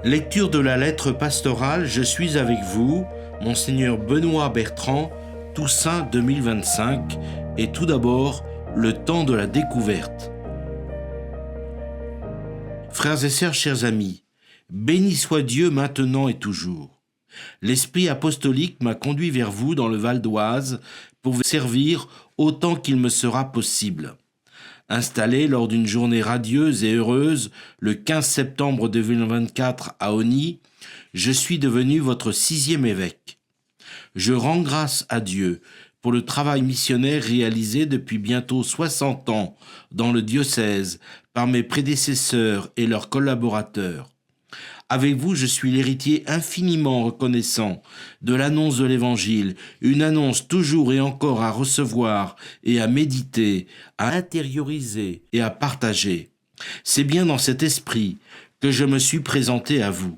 Lecture de la lettre pastorale Je suis avec vous, Monseigneur Benoît Bertrand, Toussaint 2025, et tout d'abord, le temps de la découverte. Frères et sœurs, chers amis, béni soit Dieu maintenant et toujours. L'Esprit apostolique m'a conduit vers vous dans le Val d'Oise pour vous servir autant qu'il me sera possible. Installé lors d'une journée radieuse et heureuse le 15 septembre 2024 à Osny, je suis devenu votre 6e évêque. Je rends grâce à Dieu pour le travail missionnaire réalisé depuis bientôt 60 ans dans le diocèse par mes prédécesseurs et leurs collaborateurs. Avec vous, je suis l'héritier infiniment reconnaissant de l'annonce de l'Évangile, une annonce toujours et encore à recevoir et à méditer, à intérioriser et à partager. C'est bien dans cet esprit que je me suis présenté à vous.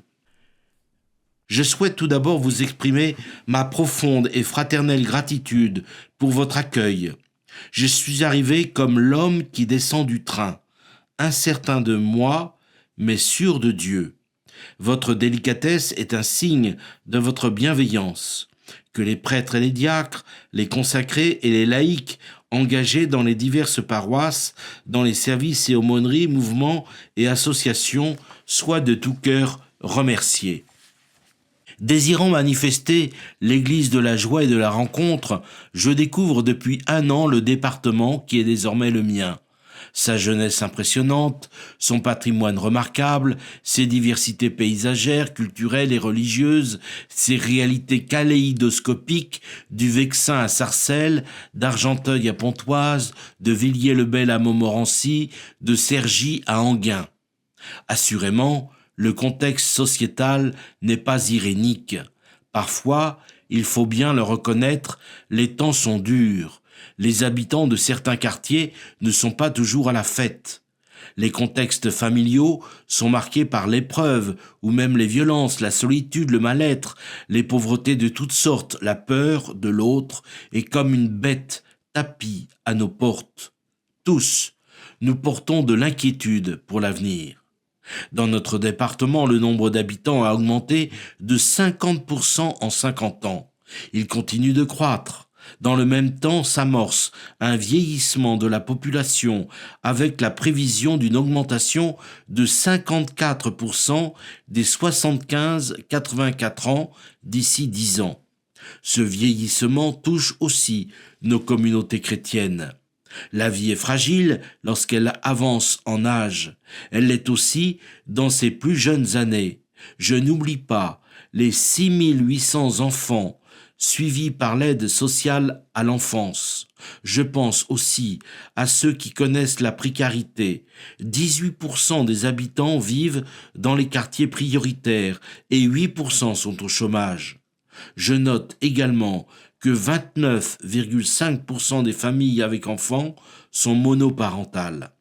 Je souhaite tout d'abord vous exprimer ma profonde et fraternelle gratitude pour votre accueil. Je suis arrivé comme l'homme qui descend du train, incertain de moi, mais sûr de Dieu. Votre délicatesse est un signe de votre bienveillance. Que les prêtres et les diacres, les consacrés et les laïcs engagés dans les diverses paroisses, dans les services et aumôneries, mouvements et associations soient de tout cœur remerciés. Désirant manifester l'église de la joie et de la rencontre, je découvre depuis 1 an le département qui est désormais le mien. Sa jeunesse impressionnante, son patrimoine remarquable, ses diversités paysagères, culturelles et religieuses, ses réalités kaléidoscopiques, du Vexin à Sarcelles, d'Argenteuil à Pontoise, de Villiers-le-Bel à Montmorency, de Cergy à Enghien. Assurément, le contexte sociétal n'est pas irénique. Parfois, il faut bien le reconnaître, les temps sont durs. Les habitants de certains quartiers ne sont pas toujours à la fête. Les contextes familiaux sont marqués par l'épreuve, ou même les violences, la solitude, le mal-être, les pauvretés de toutes sortes, la peur de l'autre est comme une bête tapie à nos portes. Tous, nous portons de l'inquiétude pour l'avenir. Dans notre département, le nombre d'habitants a augmenté de 50% en 50 ans. Il continue de croître. Dans le même temps s'amorce un vieillissement de la population avec la prévision d'une augmentation de 54% des 75-84 ans d'ici 10 ans. Ce vieillissement touche aussi nos communautés chrétiennes. La vie est fragile lorsqu'elle avance en âge. Elle l'est aussi dans ses plus jeunes années. Je n'oublie pas les 6800 enfants suivis par l'aide sociale à l'enfance. Je pense aussi à ceux qui connaissent la précarité. 18% des habitants vivent dans les quartiers prioritaires et 8% sont au chômage. Je note également que 29,5% des familles avec enfants sont monoparentales.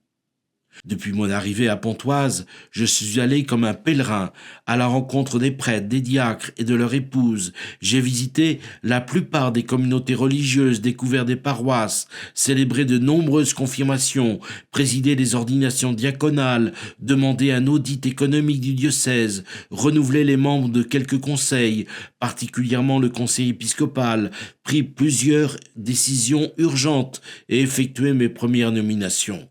Depuis mon arrivée à Pontoise, je suis allé comme un pèlerin à la rencontre des prêtres, des diacres et de leurs épouses. J'ai visité la plupart des communautés religieuses, découvert des paroisses, célébré de nombreuses confirmations, présidé des ordinations diaconales, demandé un audit économique du diocèse, renouvelé les membres de quelques conseils, particulièrement le conseil épiscopal, pris plusieurs décisions urgentes et effectué mes premières nominations.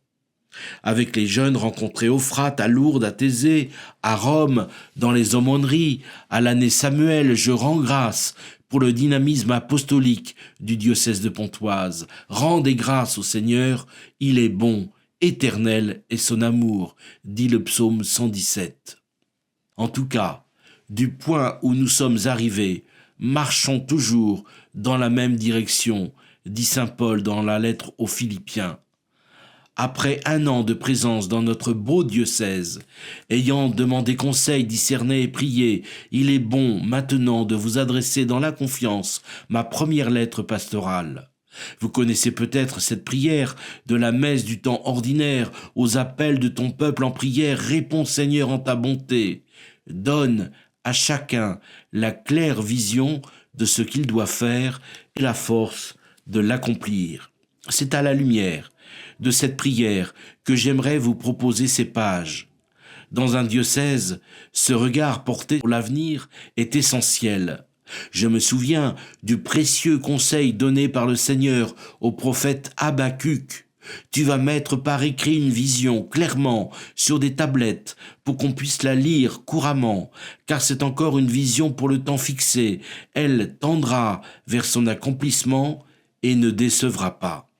Avec les jeunes rencontrés au Frat, à Lourdes, à Thésée, à Rome, dans les aumôneries, à l'année Samuel, je rends grâce pour le dynamisme apostolique du diocèse de Pontoise. Rendez grâce au Seigneur, il est bon, éternel est son amour, dit le psaume 117. En tout cas, du point où nous sommes arrivés, marchons toujours dans la même direction, dit saint Paul dans la lettre aux Philippiens. Après 1 an de présence dans notre beau diocèse, ayant demandé conseil, discerné et prié, il est bon maintenant de vous adresser dans la confiance ma première lettre pastorale. Vous connaissez peut-être cette prière de la messe du temps ordinaire, aux appels de ton peuple en prière, réponds Seigneur en ta bonté. Donne à chacun la claire vision de ce qu'il doit faire et la force de l'accomplir. C'est à la lumière de cette prière que j'aimerais vous proposer ces pages. Dans un diocèse, ce regard porté sur l'avenir est essentiel. Je me souviens du précieux conseil donné par le Seigneur au prophète Habacuc. Tu vas mettre par écrit une vision clairement sur des tablettes pour qu'on puisse la lire couramment, car c'est encore une vision pour le temps fixé. Elle tendra vers son accomplissement et ne décevra pas.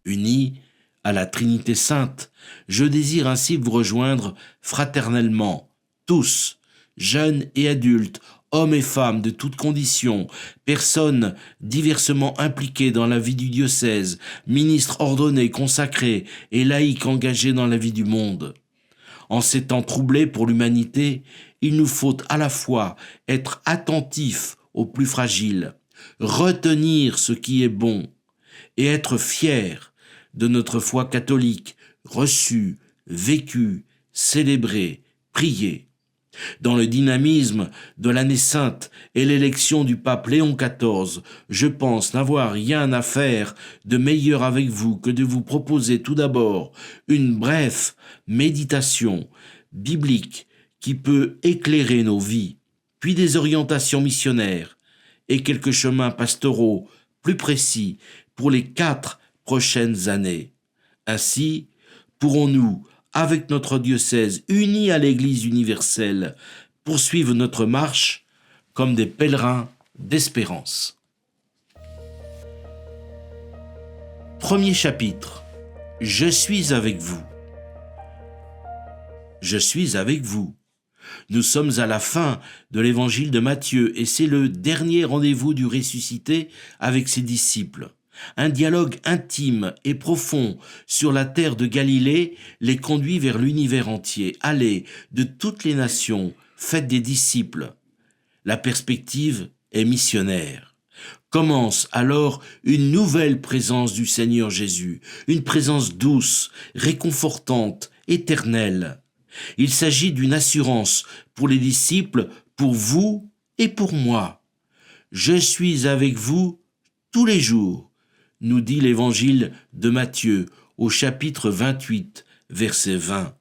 Unis à la Trinité Sainte, je désire ainsi vous rejoindre fraternellement, tous, jeunes et adultes, hommes et femmes de toutes conditions, personnes diversement impliquées dans la vie du diocèse, ministres ordonnés, consacrés et laïcs engagés dans la vie du monde. En ces temps troublés pour l'humanité, il nous faut à la fois être attentifs aux plus fragiles, retenir ce qui est bon et être fiers de notre foi catholique, reçue, vécue, célébrée, priée. Dans le dynamisme de l'année sainte et l'élection du pape Léon XIV, je pense n'avoir rien à faire de meilleur avec vous que de vous proposer tout d'abord une brève méditation biblique qui peut éclairer nos vies, puis des orientations missionnaires et quelques chemins pastoraux plus précis pour les 4 prochaines années. Ainsi, pourrons-nous, avec notre diocèse uni à l'Église universelle, poursuivre notre marche comme des pèlerins d'espérance. Premier chapitre. Je suis avec vous. Je suis avec vous. Nous sommes à la fin de l'évangile de Matthieu et c'est le dernier rendez-vous du ressuscité avec ses disciples. Un dialogue intime et profond sur la terre de Galilée les conduit vers l'univers entier. Allez, de toutes les nations, faites des disciples. La perspective est missionnaire. Commence alors une nouvelle présence du Seigneur Jésus, une présence douce, réconfortante, éternelle. Il s'agit d'une assurance pour les disciples, pour vous et pour moi. Je suis avec vous tous les jours, nous dit l'évangile de Matthieu au chapitre 28, verset 20.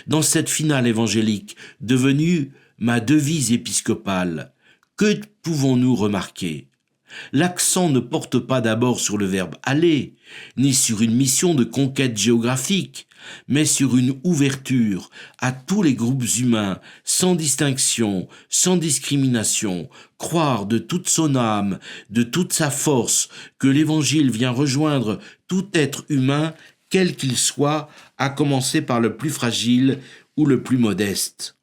Dans cette finale évangélique, devenue ma devise épiscopale, que pouvons-nous remarquer ? L'accent ne porte pas d'abord sur le verbe « aller », ni sur une mission de conquête géographique, mais sur une ouverture à tous les groupes humains, sans distinction, sans discrimination, croire de toute son âme, de toute sa force, que l'Évangile vient rejoindre tout être humain, quel qu'il soit, à commencer par le plus fragile ou le plus modeste.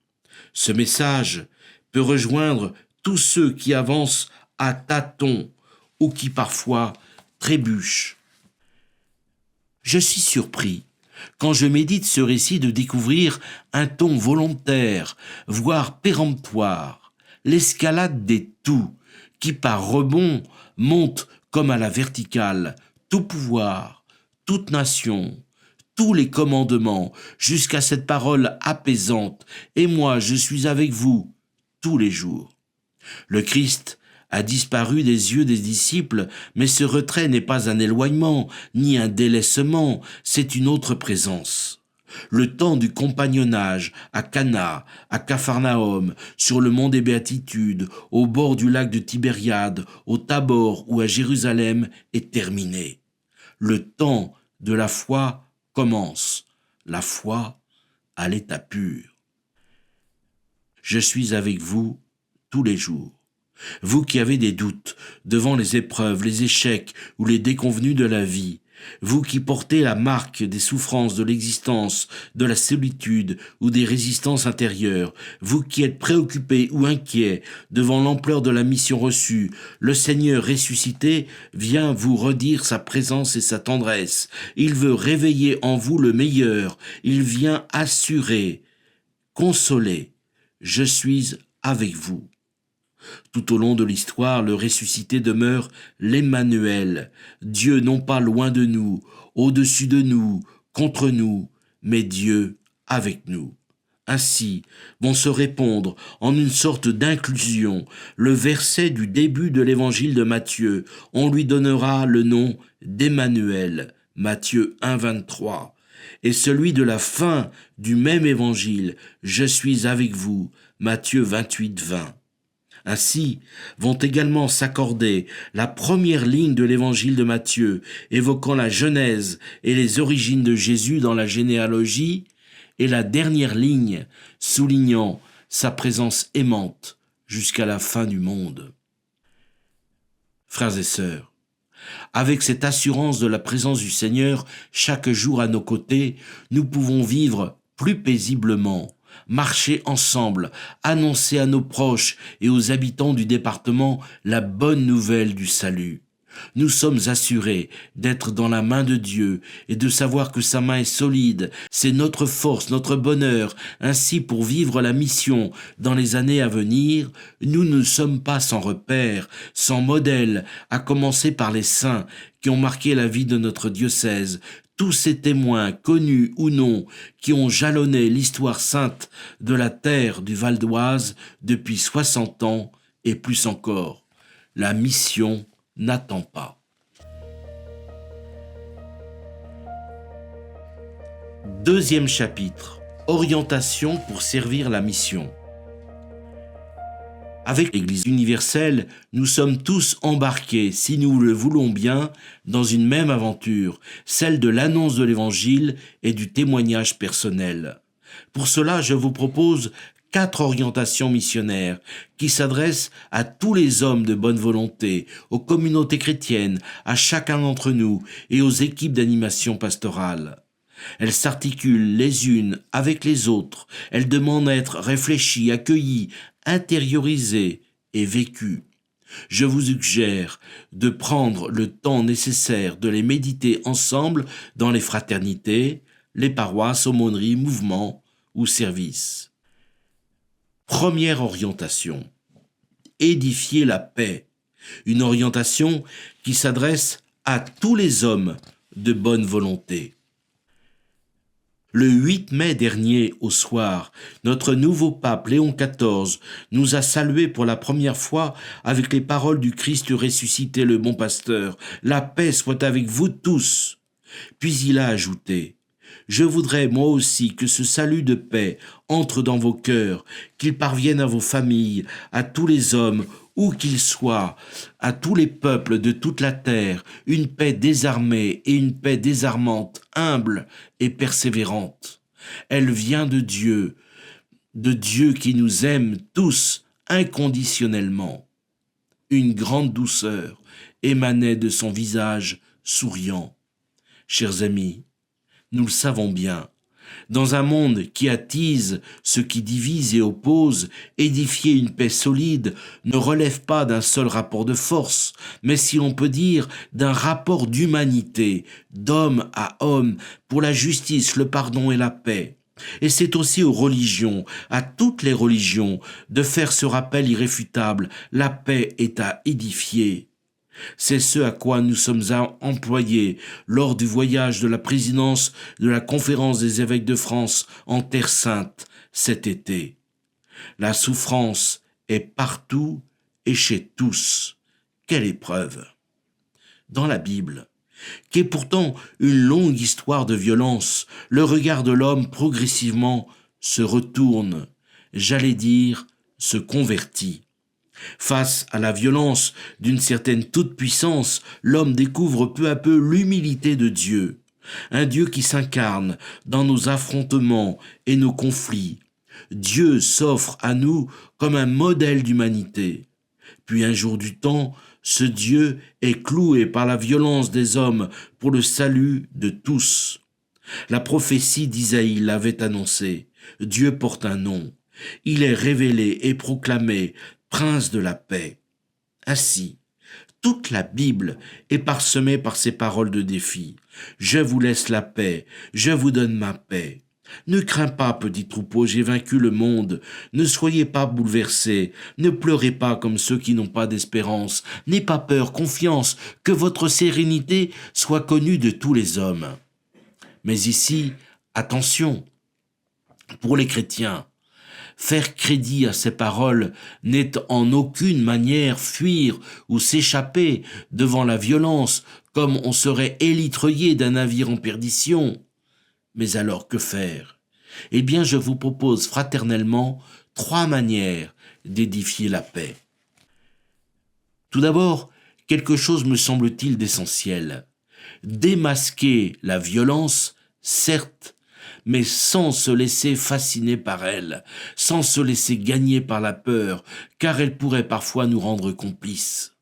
Ce message peut rejoindre tous ceux qui avancent à tâtons ou qui parfois trébuchent. Je suis surpris, quand je médite ce récit, de découvrir un ton volontaire, voire péremptoire, l'escalade des tout, qui par rebond monte comme à la verticale, tout pouvoir, toute nation, tous les commandements, jusqu'à cette parole apaisante, et moi je suis avec vous tous les jours. Le Christ a disparu des yeux des disciples, mais ce retrait n'est pas un éloignement, ni un délaissement, c'est une autre présence. Le temps du compagnonnage à Cana, à Capharnaüm, sur le mont des Béatitudes, au bord du lac de Tibériade, au Tabor ou à Jérusalem est terminé. Le temps de la foi commence, la foi à l'état pur. Je suis avec vous tous les jours. Vous qui avez des doutes devant les épreuves, les échecs ou les déconvenues de la vie, vous qui portez la marque des souffrances de l'existence, de la solitude ou des résistances intérieures, vous qui êtes préoccupés ou inquiets devant l'ampleur de la mission reçue, le Seigneur ressuscité vient vous redire sa présence et sa tendresse. Il veut réveiller en vous le meilleur. Il vient assurer, consoler. Je suis avec vous. Tout au long de l'histoire, le ressuscité demeure l'Emmanuel, Dieu non pas loin de nous, au-dessus de nous, contre nous, mais Dieu avec nous. Ainsi vont se répondre en une sorte d'inclusion le verset du début de l'évangile de Matthieu. On lui donnera le nom d'Emmanuel, Matthieu 1, 23. et celui de la fin du même évangile, je suis avec vous, Matthieu 28, 20. Ainsi vont également s'accorder la première ligne de l'évangile de Matthieu, évoquant la genèse et les origines de Jésus dans la généalogie, et la dernière ligne soulignant sa présence aimante jusqu'à la fin du monde. Frères et sœurs, avec cette assurance de la présence du Seigneur chaque jour à nos côtés, nous pouvons vivre plus paisiblement, marcher ensemble, annoncer à nos proches et aux habitants du département la bonne nouvelle du salut. Nous sommes assurés d'être dans la main de Dieu et de savoir que sa main est solide. C'est notre force, notre bonheur. Ainsi, pour vivre la mission dans les années à venir, nous ne sommes pas sans repère, sans modèle, à commencer par les saints qui ont marqué la vie de notre diocèse. Tous ces témoins, connus ou non, qui ont jalonné l'histoire sainte de la terre du Val d'Oise depuis 60 ans et plus encore. La mission n'attend pas. Deuxième chapitre, orientation pour servir la mission. Avec l'Église universelle, nous sommes tous embarqués, si nous le voulons bien, dans une même aventure, celle de l'annonce de l'Évangile et du témoignage personnel. Pour cela, je vous propose 4 orientations missionnaires qui s'adressent à tous les hommes de bonne volonté, aux communautés chrétiennes, à chacun d'entre nous et aux équipes d'animation pastorale. Elles s'articulent les unes avec les autres, elles demandent à être réfléchies, accueillies, intériorisées et vécues. Je vous suggère de prendre le temps nécessaire de les méditer ensemble dans les fraternités, les paroisses, aumôneries, mouvements ou services. Première orientation, édifier la paix, une orientation qui s'adresse à tous les hommes de bonne volonté. Le 8 mai dernier, au soir, notre nouveau pape Léon XIV nous a salués pour la première fois avec les paroles du Christ ressuscité, le bon pasteur. « La paix soit avec vous tous !» Puis il a ajouté « Je voudrais moi aussi que ce salut de paix entre dans vos cœurs, qu'il parvienne à vos familles, à tous les hommes, où qu'ils soient, à tous les peuples de toute la terre, une paix désarmée et une paix désarmante, humble et persévérante. Elle vient de Dieu qui nous aime tous inconditionnellement. » Une grande douceur émanait de son visage souriant. Chers amis, nous le savons bien, dans un monde qui attise ce qui divise et oppose, édifier une paix solide ne relève pas d'un seul rapport de force, mais si l'on peut dire d'un rapport d'humanité, d'homme à homme, pour la justice, le pardon et la paix. Et c'est aussi aux religions, à toutes les religions, de faire ce rappel irréfutable, la paix est à édifier. C'est ce à quoi nous sommes employés lors du voyage de la présidence de la Conférence des évêques de France en Terre Sainte cet été. La souffrance est partout et chez tous. Quelle épreuve! Dans la Bible, qui est pourtant une longue histoire de violence, le regard de l'homme progressivement se retourne, j'allais dire se convertit. Face à la violence d'une certaine toute-puissance, l'homme découvre peu à peu l'humilité de Dieu, un Dieu qui s'incarne dans nos affrontements et nos conflits. Dieu s'offre à nous comme un modèle d'humanité. Puis un jour du temps, ce Dieu est cloué par la violence des hommes pour le salut de tous. La prophétie d'Isaïe l'avait annoncé. Dieu porte un nom. Il est révélé et proclamé Prince de la paix. Ainsi, toute la Bible est parsemée par ces paroles de défi. Je vous laisse la paix, je vous donne ma paix. Ne crains pas, petit troupeau, j'ai vaincu le monde. Ne soyez pas bouleversés, ne pleurez pas comme ceux qui n'ont pas d'espérance. N'ayez pas peur, confiance, que votre sérénité soit connue de tous les hommes. Mais ici, attention, pour les chrétiens, faire crédit à ces paroles n'est en aucune manière fuir ou s'échapper devant la violence comme on serait élitreillé d'un navire en perdition. Mais alors que faire? Eh bien, je vous propose fraternellement 3 manières d'édifier la paix. Tout d'abord, quelque chose me semble-t-il d'essentiel. Démasquer la violence, certes, mais sans se laisser fasciner par elle, sans se laisser gagner par la peur, car elle pourrait parfois nous rendre complices.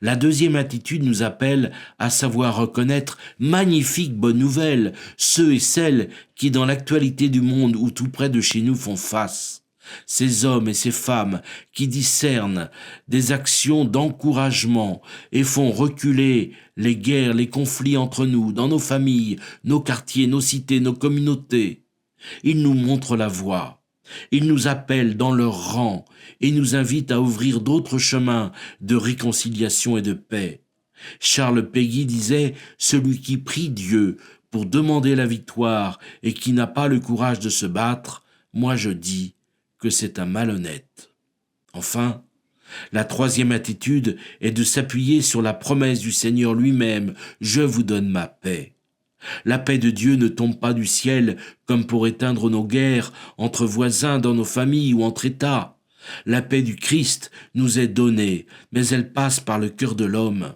La deuxième attitude nous appelle à savoir reconnaître magnifiques bonnes nouvelles, ceux et celles qui dans l'actualité du monde ou tout près de chez nous font face. Ces hommes et ces femmes qui discernent des actions d'encouragement et font reculer les guerres, les conflits entre nous, dans nos familles, nos quartiers, nos cités, nos communautés. Ils nous montrent la voie. Ils nous appellent dans leur rang et nous invitent à ouvrir d'autres chemins de réconciliation et de paix. Charles Péguy disait « Celui qui prie Dieu pour demander la victoire et qui n'a pas le courage de se battre, moi je dis que c'est un malhonnête. » Enfin, la troisième attitude est de s'appuyer sur la promesse du Seigneur lui-même « Je vous donne ma paix ». La paix de Dieu ne tombe pas du ciel comme pour éteindre nos guerres entre voisins dans nos familles ou entre États. La paix du Christ nous est donnée, mais elle passe par le cœur de l'homme.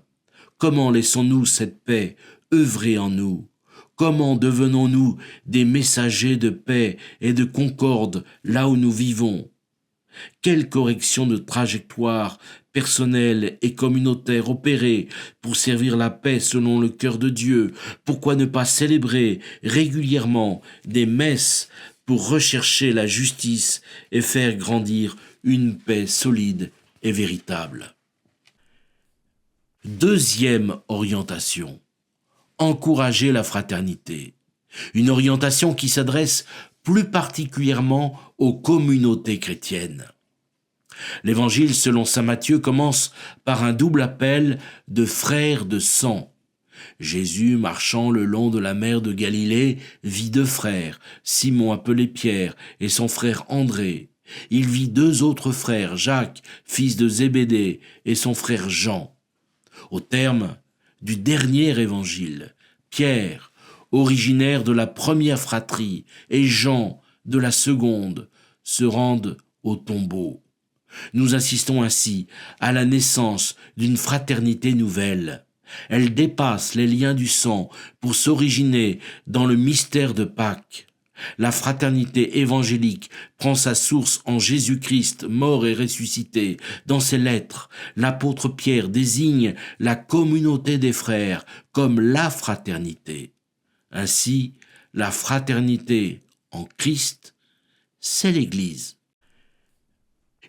Comment laissons-nous cette paix œuvrer en nous? Comment devenons-nous des messagers de paix et de concorde là où nous vivons? Quelle correction de trajectoire personnelle et communautaire opérer pour servir la paix selon le cœur de Dieu? Pourquoi ne pas célébrer régulièrement des messes pour rechercher la justice et faire grandir une paix solide et véritable? Deuxième orientation, encourager la fraternité. Une orientation qui s'adresse plus particulièrement aux communautés chrétiennes. L'évangile selon saint Matthieu commence par un double appel de frères de sang. Jésus, marchant le long de la mer de Galilée, vit 2 frères, Simon appelé Pierre et son frère André. Il vit 2 autres frères, Jacques, fils de Zébédée, et son frère Jean. Au terme du dernier évangile, Pierre, originaire de la première fratrie, et Jean, de la seconde, se rendent au tombeau. Nous assistons ainsi à la naissance d'une fraternité nouvelle. Elle dépasse les liens du sang pour s'originer dans le mystère de Pâques. La fraternité évangélique prend sa source en Jésus-Christ, mort et ressuscité. Dans ses lettres, l'apôtre Pierre désigne la communauté des frères comme la fraternité. Ainsi, la fraternité en Christ, c'est l'Église.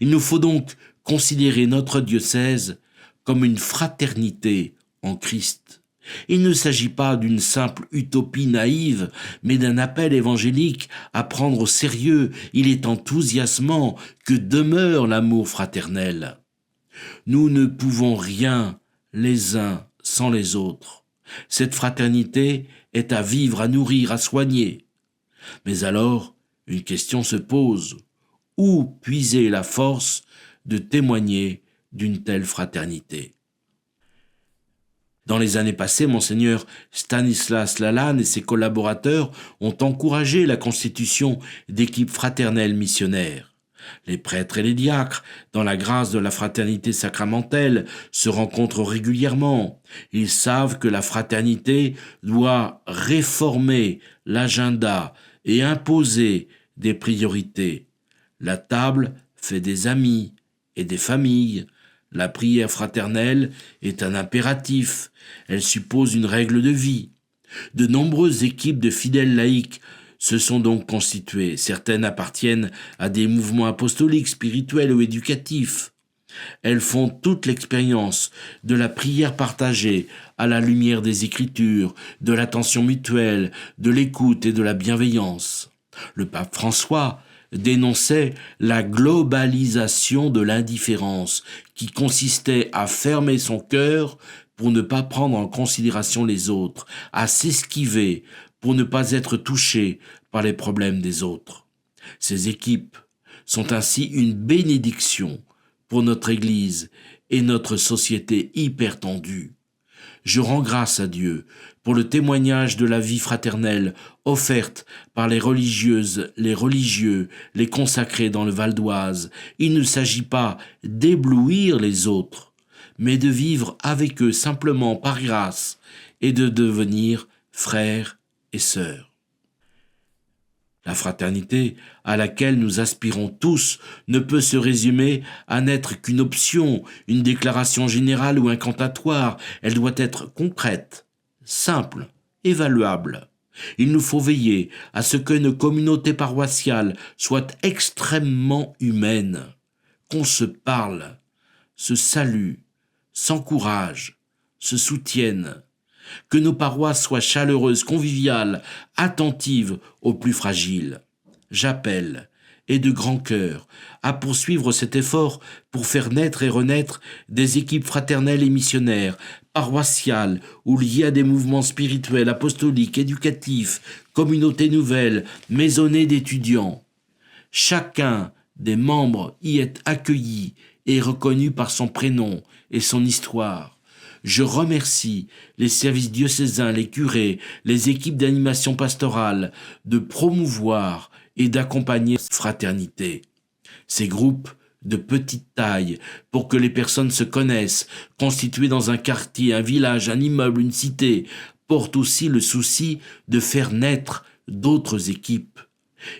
Il nous faut donc considérer notre diocèse comme une fraternité en Christ. Il ne s'agit pas d'une simple utopie naïve, mais d'un appel évangélique à prendre au sérieux. Il est enthousiasmant que demeure l'amour fraternel. Nous ne pouvons rien les uns sans les autres. Cette fraternité est à vivre, à nourrir, à soigner. Mais alors, une question se pose. Où puiser la force de témoigner d'une telle fraternité? Dans les années passées, Monseigneur Stanislas Lalanne et ses collaborateurs ont encouragé la constitution d'équipes fraternelles missionnaires. Les prêtres et les diacres, dans la grâce de la fraternité sacramentelle, se rencontrent régulièrement. Ils savent que la fraternité doit réformer l'agenda et imposer des priorités. La table fait des amis et des familles. La prière fraternelle est un impératif. Elle suppose une règle de vie. De nombreuses équipes de fidèles laïcs se sont donc constituées. Certaines appartiennent à des mouvements apostoliques, spirituels ou éducatifs. Elles font toute l'expérience de la prière partagée à la lumière des Écritures, de l'attention mutuelle, de l'écoute et de la bienveillance. Le pape François dénonçait la globalisation de l'indifférence qui consistait à fermer son cœur pour ne pas prendre en considération les autres, à s'esquiver pour ne pas être touché par les problèmes des autres. Ces équipes sont ainsi une bénédiction pour notre Église et notre société hyper tendue. Je rends grâce à Dieu pour le témoignage de la vie fraternelle offerte par les religieuses, les religieux, les consacrés dans le Val d'Oise. Il ne s'agit pas d'éblouir les autres, mais de vivre avec eux simplement par grâce et de devenir frères et sœurs. La fraternité à laquelle nous aspirons tous ne peut se résumer à n'être qu'une option, une déclaration générale ou incantatoire. Elle doit être concrète, simple, évaluable. Il nous faut veiller à ce que nos communautés paroissiales soient extrêmement humaines, qu'on se parle, se salue, s'encourage, se soutienne, que nos paroisses soient chaleureuses, conviviales, attentives aux plus fragiles. J'appelle, et de grand cœur, à poursuivre cet effort pour faire naître et renaître des équipes fraternelles et missionnaires, paroissiales ou liées à des mouvements spirituels, apostoliques, éducatifs, communautés nouvelles, maisonnées d'étudiants. Chacun des membres y est accueilli et reconnu par son prénom et son histoire. Je remercie les services diocésains, les curés, les équipes d'animation pastorale de promouvoir et d'accompagner cette fraternité. Ces groupes de petite taille pour que les personnes se connaissent, constitués dans un quartier, un village, un immeuble, une cité, portent aussi le souci de faire naître d'autres équipes.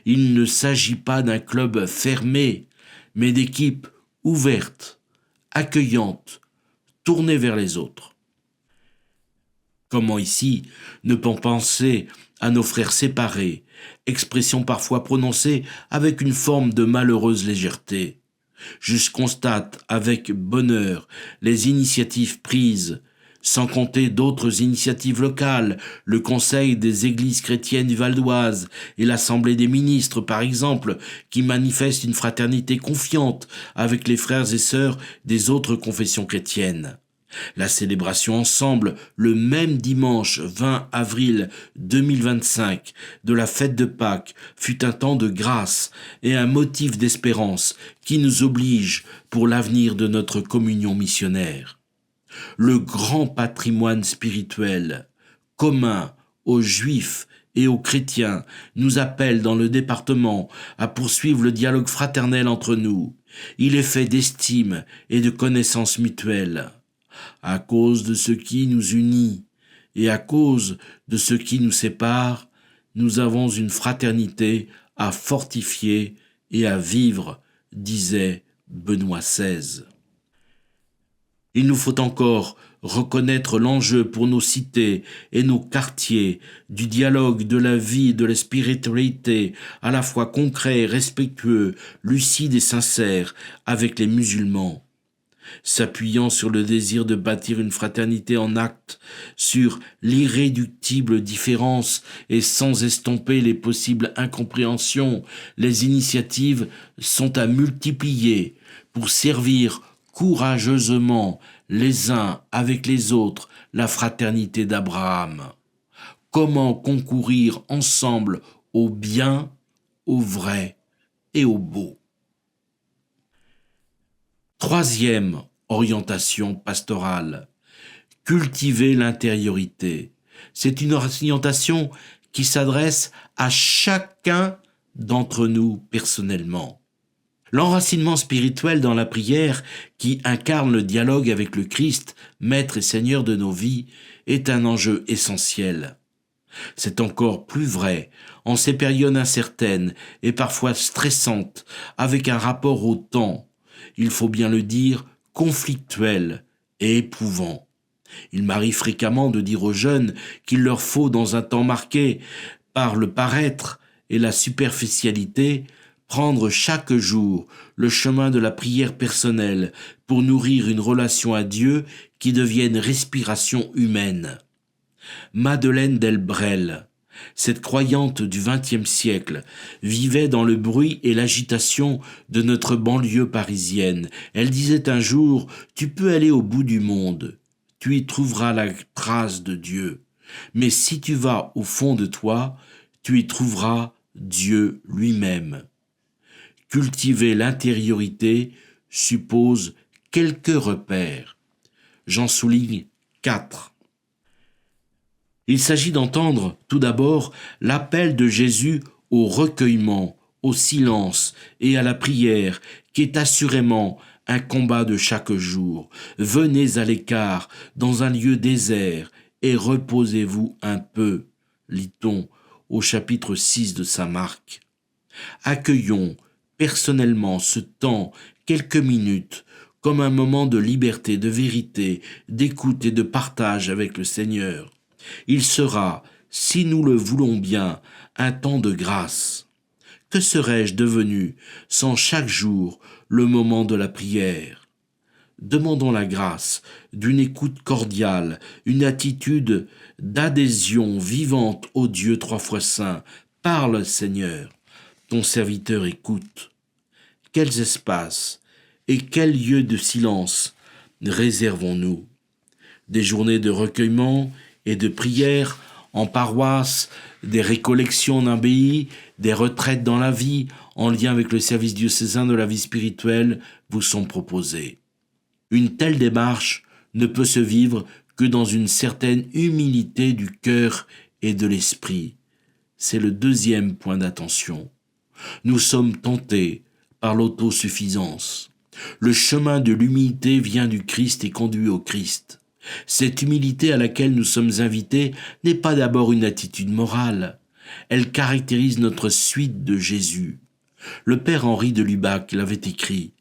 Il ne s'agit pas d'un club fermé, mais d'équipes ouvertes, accueillantes, tourné vers les autres. Comment ici ne pas penser à nos frères séparés, expression parfois prononcée avec une forme de malheureuse légèreté. Je constate avec bonheur les initiatives prises, sans compter d'autres initiatives locales, le Conseil des Églises chrétiennes du Val d'Oise et l'Assemblée des ministres, par exemple, qui manifestent une fraternité confiante avec les frères et sœurs des autres confessions chrétiennes. La célébration ensemble, le même dimanche 20 avril 2025, de la fête de Pâques, fut un temps de grâce et un motif d'espérance qui nous oblige pour l'avenir de notre communion missionnaire. Le grand patrimoine spirituel, commun aux Juifs et aux chrétiens, nous appelle dans le département à poursuivre le dialogue fraternel entre nous. Il est fait d'estime et de connaissances mutuelles. À cause de ce qui nous unit et à cause de ce qui nous sépare, nous avons une fraternité à fortifier et à vivre, disait Benoît XVI. Il nous faut encore reconnaître l'enjeu pour nos cités et nos quartiers du dialogue, de la vie, de la spiritualité, à la fois concret, respectueux, lucide et sincère avec les musulmans. S'appuyant sur le désir de bâtir une fraternité en acte, sur l'irréductible différence et sans estomper les possibles incompréhensions, les initiatives sont à multiplier pour servir courageusement les uns avec les autres la fraternité d'Abraham. Comment concourir ensemble au bien, au vrai et au beau. Troisième orientation pastorale, cultiver l'intériorité. C'est une orientation qui s'adresse à chacun d'entre nous personnellement. L'enracinement spirituel dans la prière, qui incarne le dialogue avec le Christ, Maître et Seigneur de nos vies, est un enjeu essentiel. C'est encore plus vrai en ces périodes incertaines et parfois stressantes, avec un rapport au temps, il faut bien le dire, conflictuel et éprouvant. Il m'arrive fréquemment de dire aux jeunes qu'il leur faut, dans un temps marqué par le paraître et la superficialité, prendre chaque jour le chemin de la prière personnelle pour nourrir une relation à Dieu qui devienne respiration humaine. Madeleine Delbrel, cette croyante du XXe siècle, vivait dans le bruit et l'agitation de notre banlieue parisienne. Elle disait un jour « Tu peux aller au bout du monde, tu y trouveras la trace de Dieu. Mais si tu vas au fond de toi, tu y trouveras Dieu lui-même. » Cultiver l'intériorité suppose quelques repères. J'en souligne 4. Il s'agit d'entendre tout d'abord l'appel de Jésus au recueillement, au silence et à la prière, qui est assurément un combat de chaque jour. Venez à l'écart, dans un lieu désert, et reposez-vous un peu, lit-on au chapitre 6 de saint Marc. Accueillons personnellement ce temps, quelques minutes, comme un moment de liberté, de vérité, d'écoute et de partage avec le Seigneur. Il sera, si nous le voulons bien, un temps de grâce. Que serais-je devenu sans chaque jour le moment de la prière? Demandons la grâce d'une écoute cordiale, une attitude d'adhésion vivante au Dieu trois fois saint. Parle, Seigneur, ton serviteur écoute. Quels espaces et quels lieux de silence réservons-nous? Des journées de recueillement et de prière en paroisse, des récollections en abbaye, des retraites dans la vie, en lien avec le service diocésain de la vie spirituelle, vous sont proposées. Une telle démarche ne peut se vivre que dans une certaine humilité du cœur et de l'esprit. C'est le deuxième point d'attention. Nous sommes tentés par l'autosuffisance. Le chemin de l'humilité vient du Christ et conduit au Christ. Cette humilité à laquelle nous sommes invités n'est pas d'abord une attitude morale. Elle caractérise notre suite de Jésus. Le père Henri de Lubac l'avait écrit.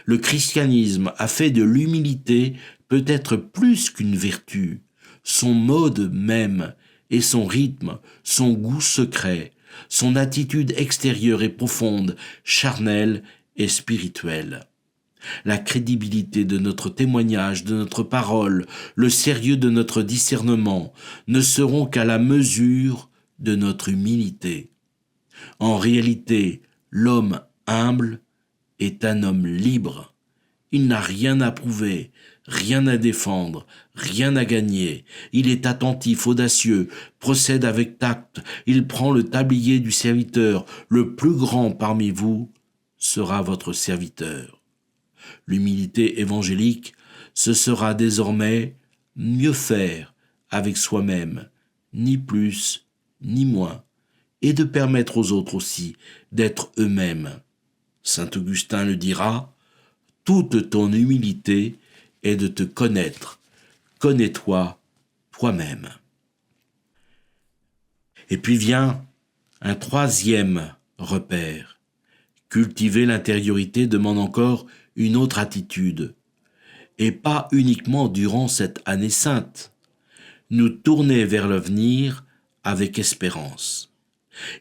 Le christianisme a fait de l'humilité peut-être plus qu'une vertu. Son mode même et son rythme, son goût secret, son attitude extérieure et profonde, charnelle et spirituelle. La crédibilité de notre témoignage, de notre parole, le sérieux de notre discernement ne seront qu'à la mesure de notre humilité. En réalité, l'homme humble est un homme libre. Il n'a rien à prouver, rien à défendre, rien à gagner. Il est attentif, audacieux, procède avec tact. Il prend le tablier du serviteur. Le plus grand parmi vous sera votre serviteur. L'humilité évangélique, ce sera désormais mieux faire avec soi-même, ni plus, ni moins, et de permettre aux autres aussi d'être eux-mêmes. Saint Augustin le dira, « Toute ton humilité est de te connaître. Connais-toi toi-même. » Et puis vient un troisième repère. Cultiver l'intériorité demande encore une autre attitude, et pas uniquement durant cette année sainte. Nous tourner vers l'avenir avec espérance.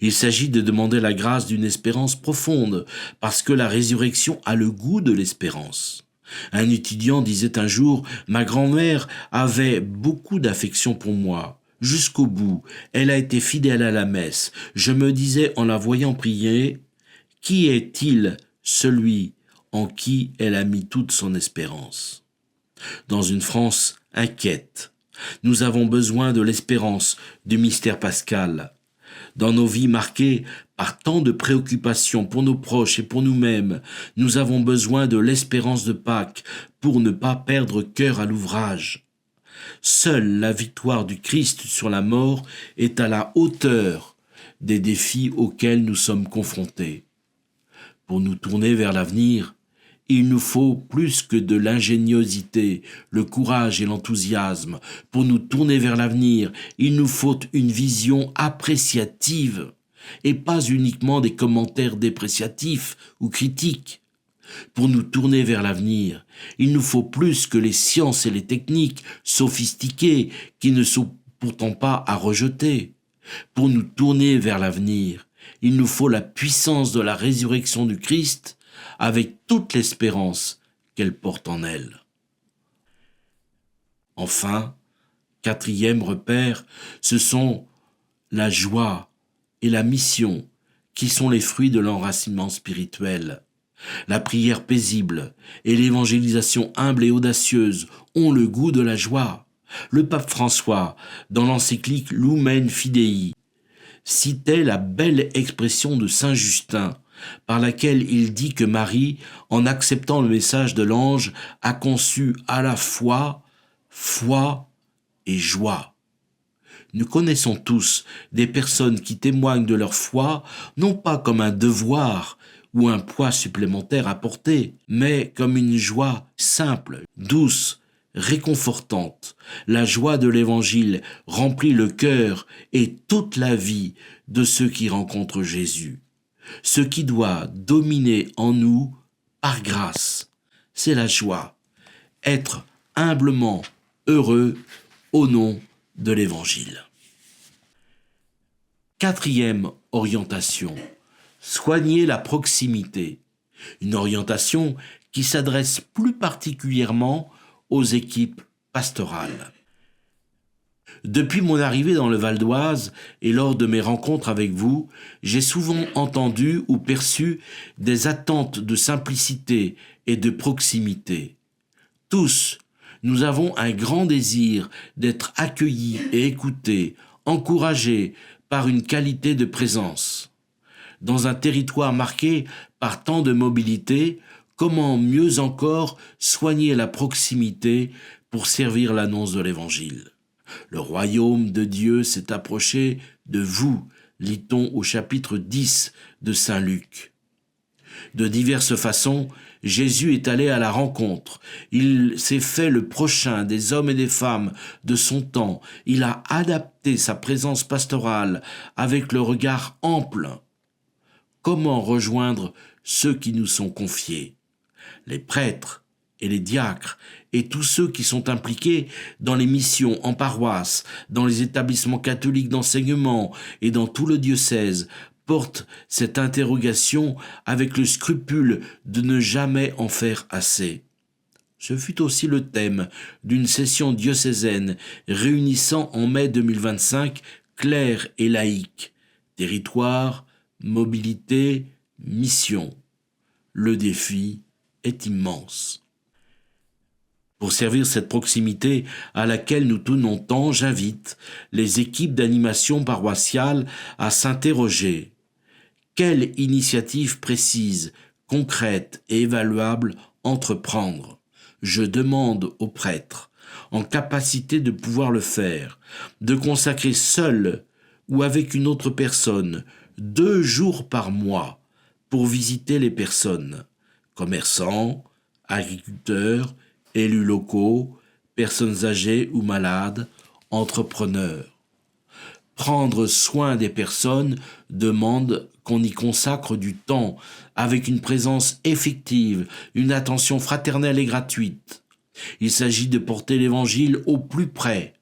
Il s'agit de demander la grâce d'une espérance profonde, parce que la résurrection a le goût de l'espérance. Un étudiant disait un jour, « Ma grand-mère avait beaucoup d'affection pour moi. Jusqu'au bout, elle a été fidèle à la messe. Je me disais en la voyant prier, « Qui est-il celui en qui elle a mis toute son espérance ?» Dans une France inquiète, nous avons besoin de l'espérance du mystère pascal. Dans nos vies marquées par tant de préoccupations pour nos proches et pour nous-mêmes, nous avons besoin de l'espérance de Pâques pour ne pas perdre cœur à l'ouvrage. Seule la victoire du Christ sur la mort est à la hauteur des défis auxquels nous sommes confrontés. Pour nous tourner vers l'avenir, il nous faut plus que de l'ingéniosité, le courage et l'enthousiasme. Pour nous tourner vers l'avenir, il nous faut une vision appréciative et pas uniquement des commentaires dépréciatifs ou critiques. Pour nous tourner vers l'avenir, il nous faut plus que les sciences et les techniques sophistiquées qui ne sont pourtant pas à rejeter. Pour nous tourner vers l'avenir, il nous faut la puissance de la résurrection du Christ avec toute l'espérance qu'elle porte en elle. Enfin, quatrième repère, ce sont la joie et la mission qui sont les fruits de l'enracinement spirituel. La prière paisible et l'évangélisation humble et audacieuse ont le goût de la joie. Le pape François, dans l'encyclique Lumen Fidei, citait la belle expression de saint Justin, par laquelle il dit que Marie, en acceptant le message de l'ange, a conçu à la fois foi et joie. Nous connaissons tous des personnes qui témoignent de leur foi, non pas comme un devoir ou un poids supplémentaire à porter, mais comme une joie simple, douce, réconfortante. La joie de l'Évangile remplit le cœur et toute la vie de ceux qui rencontrent Jésus. Ce qui doit dominer en nous par grâce, c'est la joie. Être humblement heureux au nom de l'Évangile. Quatrième orientation, soigner la proximité. Une orientation qui s'adresse plus particulièrement aux équipes pastorales. Depuis mon arrivée dans le Val d'Oise et lors de mes rencontres avec vous, j'ai souvent entendu ou perçu des attentes de simplicité et de proximité. Tous, nous avons un grand désir d'être accueillis et écoutés, encouragés par une qualité de présence. Dans un territoire marqué par tant de mobilité, comment mieux encore soigner la proximité pour servir l'annonce de l'Évangile? Le royaume de Dieu s'est approché de vous, lit-on au chapitre 10 de Saint Luc. De diverses façons, Jésus est allé à la rencontre. Il s'est fait le prochain des hommes et des femmes de son temps. Il a adapté sa présence pastorale avec le regard ample. Comment rejoindre ceux qui nous sont confiés? Les prêtres et les diacres et tous ceux qui sont impliqués dans les missions en paroisse, dans les établissements catholiques d'enseignement et dans tout le diocèse portent cette interrogation avec le scrupule de ne jamais en faire assez. Ce fut aussi le thème d'une session diocésaine réunissant en mai 2025 clercs et laïcs, territoire, mobilité, mission. Le défi est immense. Pour servir cette proximité à laquelle nous tenons tant, j'invite les équipes d'animation paroissiale à s'interroger. Quelle initiative précise, concrète et évaluable entreprendre? Je demande aux prêtres, en capacité de pouvoir le faire, de consacrer seul ou avec une autre personne 2 jours par mois pour visiter les personnes, commerçants, agriculteurs, élus locaux, personnes âgées ou malades, entrepreneurs. Prendre soin des personnes demande qu'on y consacre du temps, avec une présence effective, une attention fraternelle et gratuite. Il s'agit de porter l'Évangile au plus près.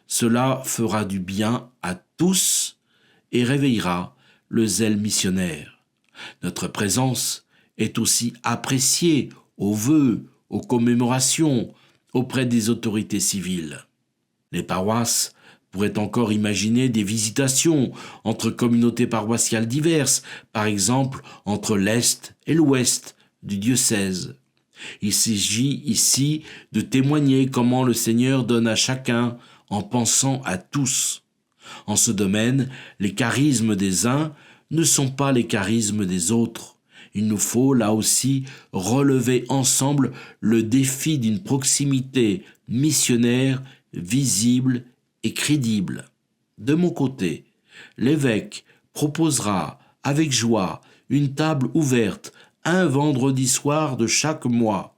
Cela fera du bien à tous et réveillera le zèle missionnaire. Notre présence est aussi appréciée aux vœux, aux commémorations, auprès des autorités civiles. Les paroisses pourraient encore imaginer des visitations entre communautés paroissiales diverses, par exemple entre l'Est et l'Ouest du diocèse. Il s'agit ici de témoigner comment le Seigneur donne à chacun en pensant à tous. En ce domaine, les charismes des uns ne sont pas les charismes des autres. Il nous faut, là aussi, relever ensemble le défi d'une proximité missionnaire visible et crédible. De mon côté, l'évêque proposera avec joie une table ouverte un vendredi soir de chaque mois.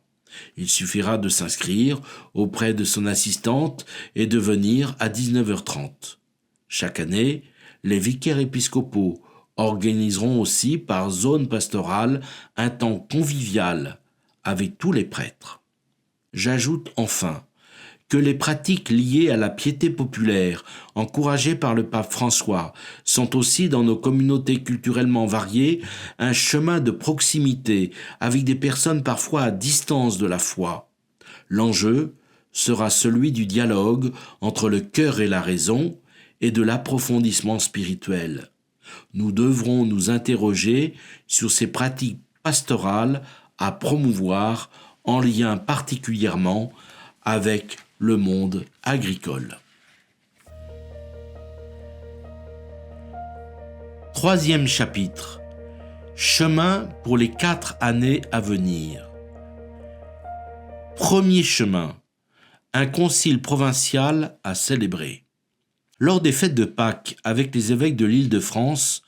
Il suffira de s'inscrire auprès de son assistante et de venir à 19h30. Chaque année, les vicaires épiscopaux organiseront aussi par zone pastorale un temps convivial avec tous les prêtres. J'ajoute enfin que les pratiques liées à la piété populaire, encouragées par le pape François, sont aussi dans nos communautés culturellement variées un chemin de proximité avec des personnes parfois à distance de la foi. L'enjeu sera celui du dialogue entre le cœur et la raison et de l'approfondissement spirituel. Nous devrons nous interroger sur ces pratiques pastorales à promouvoir en lien particulièrement avec le monde agricole. Troisième chapitre. Chemin pour les 4 années à venir. Premier chemin. Un concile provincial à célébrer. Lors des fêtes de Pâques, avec les évêques de l'Île-de-France,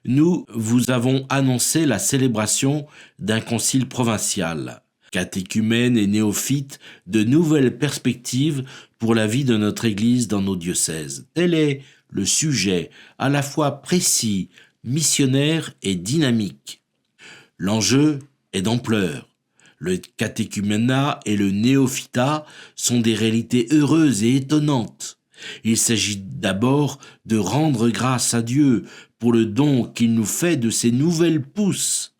nous vous avons annoncé la célébration d'un concile provincial. Catéchumènes et néophytes, de nouvelles perspectives pour la vie de notre Église dans nos diocèses. Tel est le sujet, à la fois précis, missionnaire et dynamique. L'enjeu est d'ampleur. Le catéchuménat et le néophytat sont des réalités heureuses et étonnantes. Il s'agit d'abord de rendre grâce à Dieu pour le don qu'il nous fait de ces nouvelles pousses.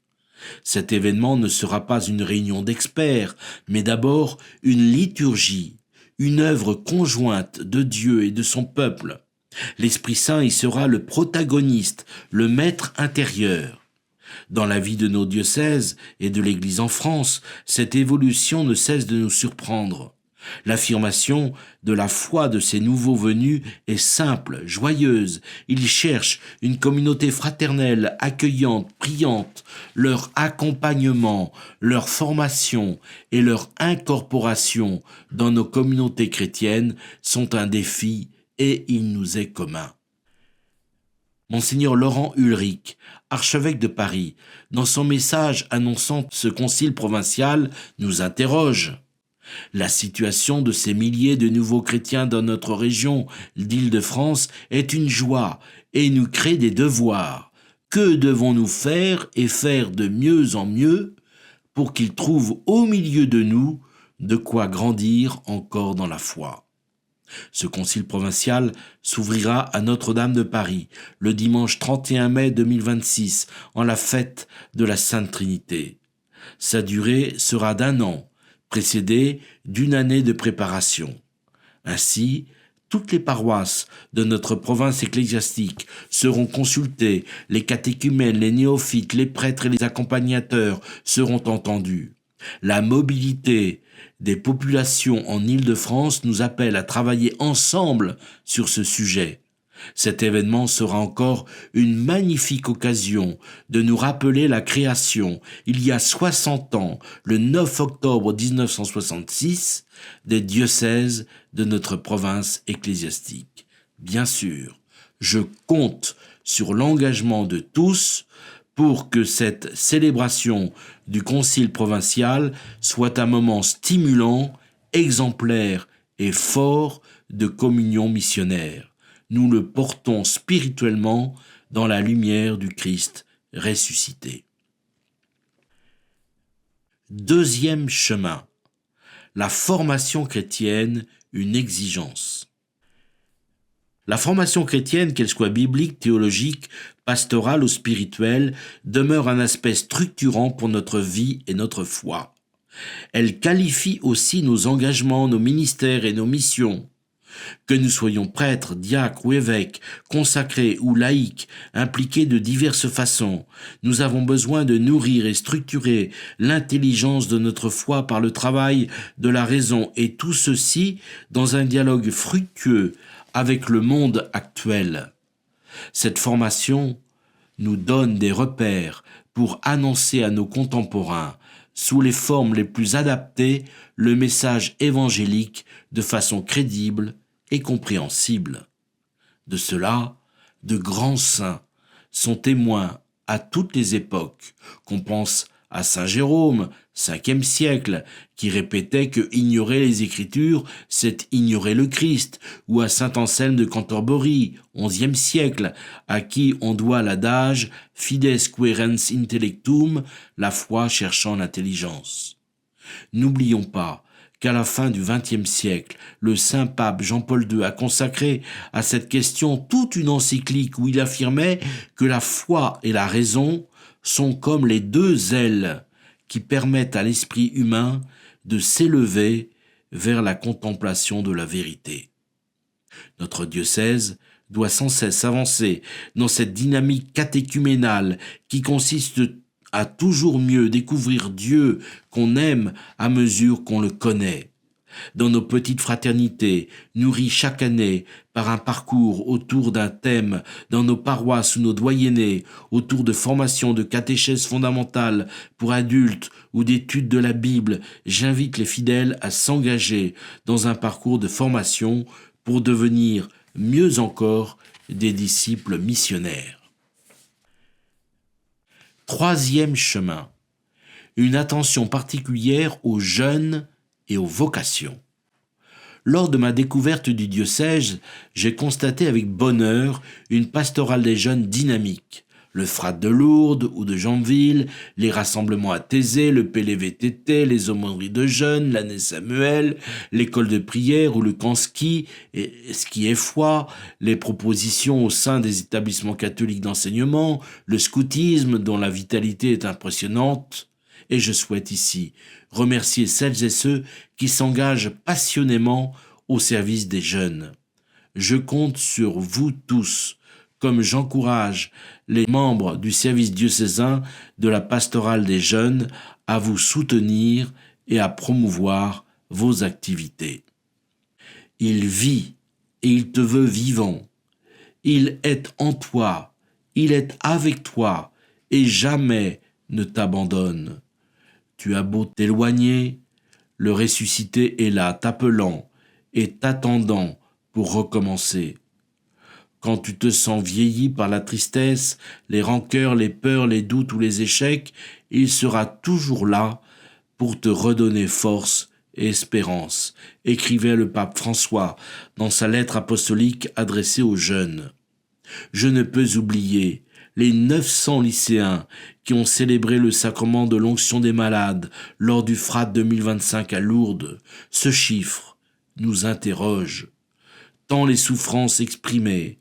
Cet événement ne sera pas une réunion d'experts, mais d'abord une liturgie, une œuvre conjointe de Dieu et de son peuple. L'Esprit Saint y sera le protagoniste, le maître intérieur. Dans la vie de nos diocèses et de l'Église en France, cette évolution ne cesse de nous surprendre. L'affirmation de la foi de ces nouveaux venus est simple, joyeuse. Ils cherchent une communauté fraternelle, accueillante, priante. Leur accompagnement, leur formation et leur incorporation dans nos communautés chrétiennes sont un défi et il nous est commun. Monseigneur Laurent Ulrich, archevêque de Paris, dans son message annonçant ce concile provincial, nous interroge. La situation de ces milliers de nouveaux chrétiens dans notre région d'Île-de-France est une joie et nous crée des devoirs. Que devons-nous faire et faire de mieux en mieux pour qu'ils trouvent au milieu de nous de quoi grandir encore dans la foi? Ce concile provincial s'ouvrira à Notre-Dame de Paris le dimanche 31 mai 2026 en la fête de la Sainte Trinité. Sa durée sera d'1 an, précédée d'une année de préparation. Ainsi, toutes les paroisses de notre province ecclésiastique seront consultées, les catéchumènes, les néophytes, les prêtres et les accompagnateurs seront entendus. La mobilité des populations en Île-de-France nous appelle à travailler ensemble sur ce sujet. Cet événement sera encore une magnifique occasion de nous rappeler la création, il y a 60 ans, le 9 octobre 1966, des diocèses de notre province ecclésiastique. Bien sûr, je compte sur l'engagement de tous pour que cette célébration du concile provincial soit un moment stimulant, exemplaire et fort de communion missionnaire. Nous le portons spirituellement dans la lumière du Christ ressuscité. Deuxième chemin, la formation chrétienne, une exigence. La formation chrétienne, qu'elle soit biblique, théologique, pastorale ou spirituelle, demeure un aspect structurant pour notre vie et notre foi. Elle qualifie aussi nos engagements, nos ministères et nos missions. Que nous soyons prêtres, diacres ou évêques, consacrés ou laïcs, impliqués de diverses façons, nous avons besoin de nourrir et structurer l'intelligence de notre foi par le travail de la raison, et tout ceci dans un dialogue fructueux avec le monde actuel. Cette formation nous donne des repères pour annoncer à nos contemporains, sous les formes les plus adaptées, le message évangélique de façon crédible et compréhensible. De cela, de grands saints sont témoins à toutes les époques, qu'on pense à saint Jérôme, 5e siècle, qui répétait que ignorer les Écritures, c'est ignorer le Christ, ou à saint Anselme de Cantorbéry, 11e siècle, à qui on doit l'adage « Fides quaerens intellectum », la foi cherchant l'intelligence. N'oublions pas qu'à la fin du XXe siècle, le saint pape Jean-Paul II a consacré à cette question toute une encyclique où il affirmait que la foi et la raison sont comme les deux ailes qui permettent à l'esprit humain de s'élever vers la contemplation de la vérité. Notre diocèse doit sans cesse avancer dans cette dynamique catéchuménale qui consiste à toujours mieux découvrir Dieu qu'on aime à mesure qu'on le connaît. Dans nos petites fraternités, nourries chaque année par un parcours autour d'un thème, dans nos paroisses ou nos doyennés, autour de formations de catéchèse fondamentale pour adultes ou d'études de la Bible, j'invite les fidèles à s'engager dans un parcours de formation pour devenir mieux encore, des disciples missionnaires. Troisième chemin, une attention particulière aux jeunes et aux vocations. Lors de ma découverte du diocèse, j'ai constaté avec bonheur une pastorale des jeunes dynamique. Le Frat de Lourdes ou de Janville, les rassemblements à Thésée, le PLVTT, les aumôneries de jeunes, l'année Samuel, l'école de prière ou le camp ski et ski et foi, les propositions au sein des établissements catholiques d'enseignement, le scoutisme dont la vitalité est impressionnante. Et je souhaite ici remercier celles et ceux qui s'engagent passionnément au service des jeunes. Je compte sur vous tous, comme j'encourage les membres du service diocésain de la pastorale des jeunes à vous soutenir et à promouvoir vos activités. Il vit et il te veut vivant. Il est en toi, il est avec toi et jamais ne t'abandonne. Tu as beau t'éloigner, le ressuscité est là, t'appelant et t'attendant pour recommencer. Quand tu te sens vieilli par la tristesse, les rancœurs, les peurs, les doutes ou les échecs, il sera toujours là pour te redonner force et espérance, écrivait le pape François dans sa lettre apostolique adressée aux jeunes. Je ne peux oublier les 900 lycéens qui ont célébré le sacrement de l'onction des malades lors du Frat 2025 à Lourdes. Ce chiffre nous interroge. Tant les souffrances exprimées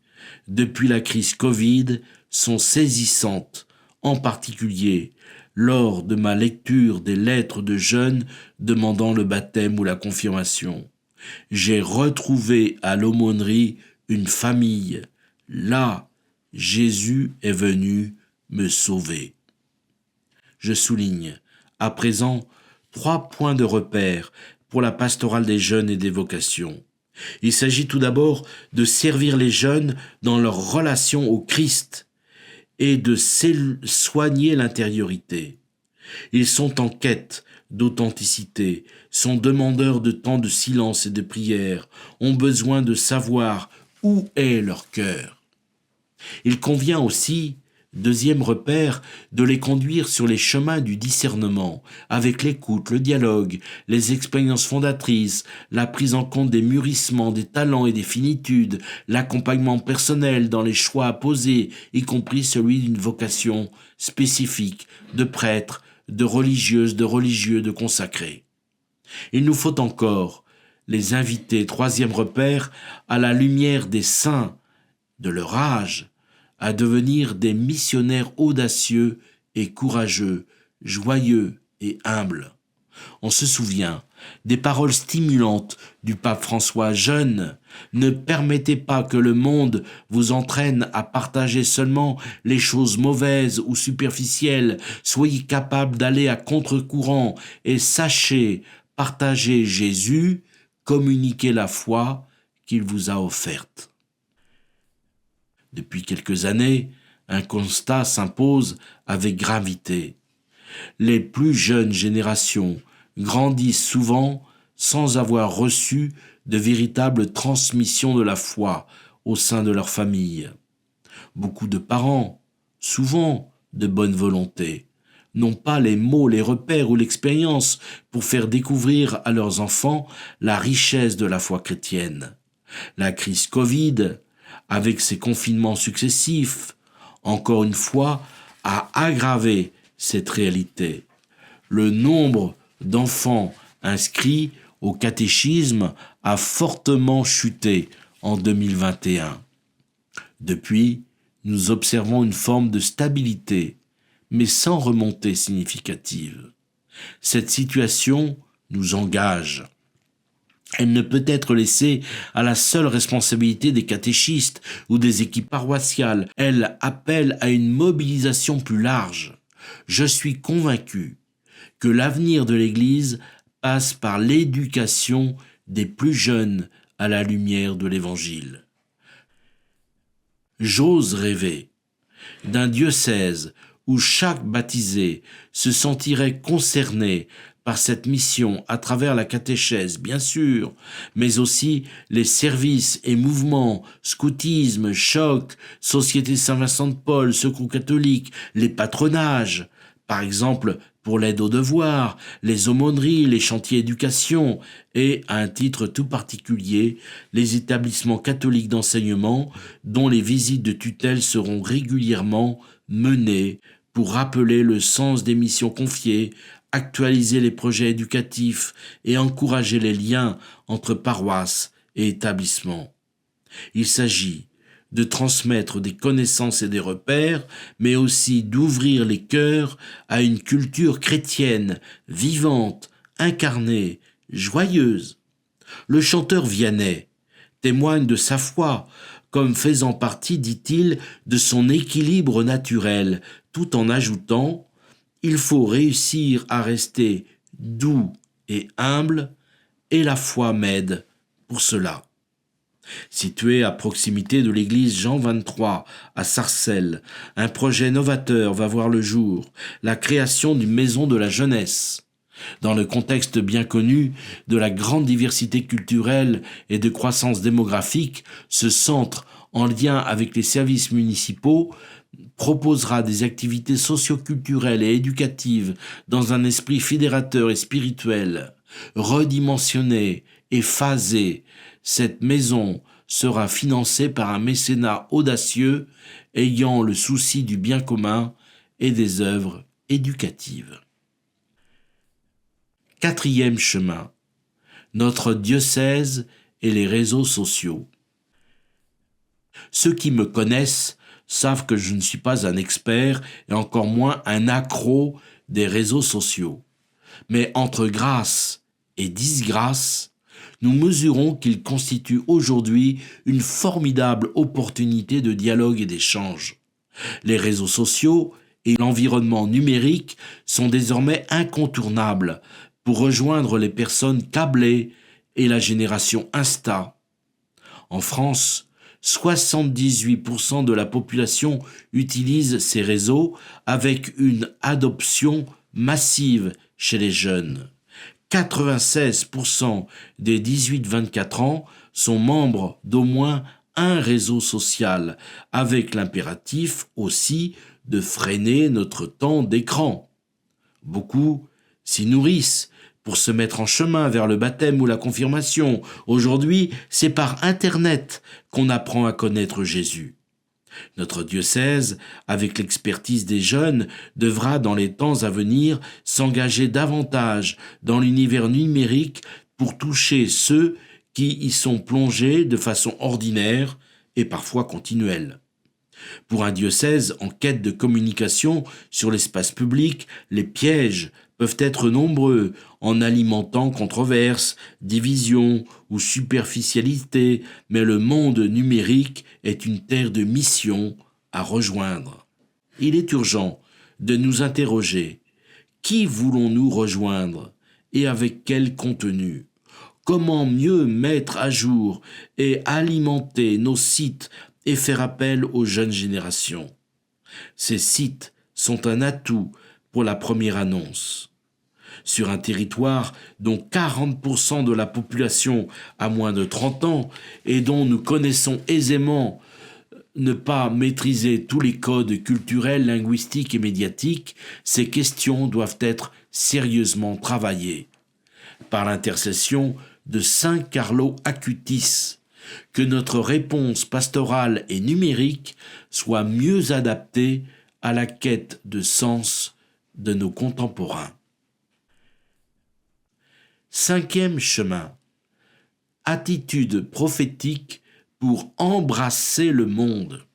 depuis la crise Covid sont saisissantes, en particulier lors de ma lecture des lettres de jeunes demandant le baptême ou la confirmation. J'ai retrouvé à l'aumônerie une famille. Là, Jésus est venu me sauver. Je souligne, à présent, 3 points de repère pour la pastorale des jeunes et des vocations. Il s'agit tout d'abord de servir les jeunes dans leur relation au Christ et de soigner l'intériorité. Ils sont en quête d'authenticité, sont demandeurs de temps de silence et de prière, ont besoin de savoir où est leur cœur. Il convient aussi, deuxième repère, de les conduire sur les chemins du discernement, avec l'écoute, le dialogue, les expériences fondatrices, la prise en compte des mûrissements, des talents et des finitudes, l'accompagnement personnel dans les choix à poser, y compris celui d'une vocation spécifique, de prêtre, de religieuse, de religieux, de consacrés. Il nous faut encore les inviter, troisième repère, à la lumière des saints de leur âge, à devenir des missionnaires audacieux et courageux, joyeux et humbles. On se souvient des paroles stimulantes du pape François: Jeunes, ne permettez pas que le monde vous entraîne à partager seulement les choses mauvaises ou superficielles, soyez capables d'aller à contre-courant et sachez partager Jésus, communiquer la foi qu'il vous a offerte. Depuis quelques années, un constat s'impose avec gravité. Les plus jeunes générations grandissent souvent sans avoir reçu de véritable transmission de la foi au sein de leur famille. Beaucoup de parents, souvent de bonne volonté, n'ont pas les mots, les repères ou l'expérience pour faire découvrir à leurs enfants la richesse de la foi chrétienne. La crise Covid, avec ses confinements successifs, encore une fois, a aggravé cette réalité. Le nombre d'enfants inscrits au catéchisme a fortement chuté en 2021. Depuis, nous observons une forme de stabilité, mais sans remontée significative. Cette situation nous engage. Elle ne peut être laissée à la seule responsabilité des catéchistes ou des équipes paroissiales. Elle appelle à une mobilisation plus large. Je suis convaincu que l'avenir de l'Église passe par l'éducation des plus jeunes à la lumière de l'Évangile. J'ose rêver d'un diocèse où chaque baptisé se sentirait concerné par cette mission à travers la catéchèse, bien sûr, mais aussi les services et mouvements, scoutisme, choc, Société Saint-Vincent de Paul, Secours catholique, les patronages, par exemple pour l'aide aux devoirs, les aumôneries, les chantiers éducation et, à un titre tout particulier, les établissements catholiques d'enseignement dont les visites de tutelle seront régulièrement menées pour rappeler le sens des missions confiées, actualiser les projets éducatifs et encourager les liens entre paroisses et établissements. Il s'agit de transmettre des connaissances et des repères, mais aussi d'ouvrir les cœurs à une culture chrétienne, vivante, incarnée, joyeuse. Le chanteur Vianney témoigne de sa foi, comme faisant partie, dit-il, de son équilibre naturel, tout en ajoutant « Il faut réussir à rester doux et humble, et la foi m'aide pour cela. » Situé à proximité de l'église Jean XXIII à Sarcelles, un projet novateur va voir le jour, la création d'une maison de la jeunesse. Dans le contexte bien connu de la grande diversité culturelle et de croissance démographique, ce centre, en lien avec les services municipaux, proposera des activités socio-culturelles et éducatives dans un esprit fédérateur et spirituel, redimensionné et phasé. Cette maison sera financée par un mécénat audacieux ayant le souci du bien commun et des œuvres éducatives. Quatrième chemin, notre diocèse et les réseaux sociaux. Ceux qui me connaissent savent que je ne suis pas un expert et encore moins un accro des réseaux sociaux. Mais entre grâce et disgrâce, nous mesurons qu'ils constituent aujourd'hui une formidable opportunité de dialogue et d'échange. Les réseaux sociaux et l'environnement numérique sont désormais incontournables pour rejoindre les personnes câblées et la génération Insta. En France, 78% de la population utilise ces réseaux avec une adoption massive chez les jeunes. 96% des 18-24 ans sont membres d'au moins un réseau social, avec l'impératif aussi de freiner notre temps d'écran. Beaucoup s'y nourrissent pour se mettre en chemin vers le baptême ou la confirmation. Aujourd'hui, c'est par Internet qu'on apprend à connaître Jésus. Notre diocèse, avec l'expertise des jeunes, devra dans les temps à venir s'engager davantage dans l'univers numérique pour toucher ceux qui y sont plongés de façon ordinaire et parfois continuelle. Pour un diocèse en quête de communication sur l'espace public, les pièges peuvent être nombreux en alimentant controverses, divisions ou superficialité, mais le monde numérique est une terre de mission à rejoindre. Il est urgent de nous interroger. Qui voulons-nous rejoindre et avec quel contenu ? Comment mieux mettre à jour et alimenter nos sites et faire appel aux jeunes générations ? Ces sites sont un atout pour la première annonce. Sur un territoire dont 40% de la population a moins de 30 ans et dont nous connaissons aisément ne pas maîtriser tous les codes culturels, linguistiques et médiatiques, ces questions doivent être sérieusement travaillées. Par l'intercession de Saint Carlo Acutis, que notre réponse pastorale et numérique soit mieux adaptée à la quête de sens de nos contemporains. Cinquième chemin, attitude prophétique pour embrasser le monde.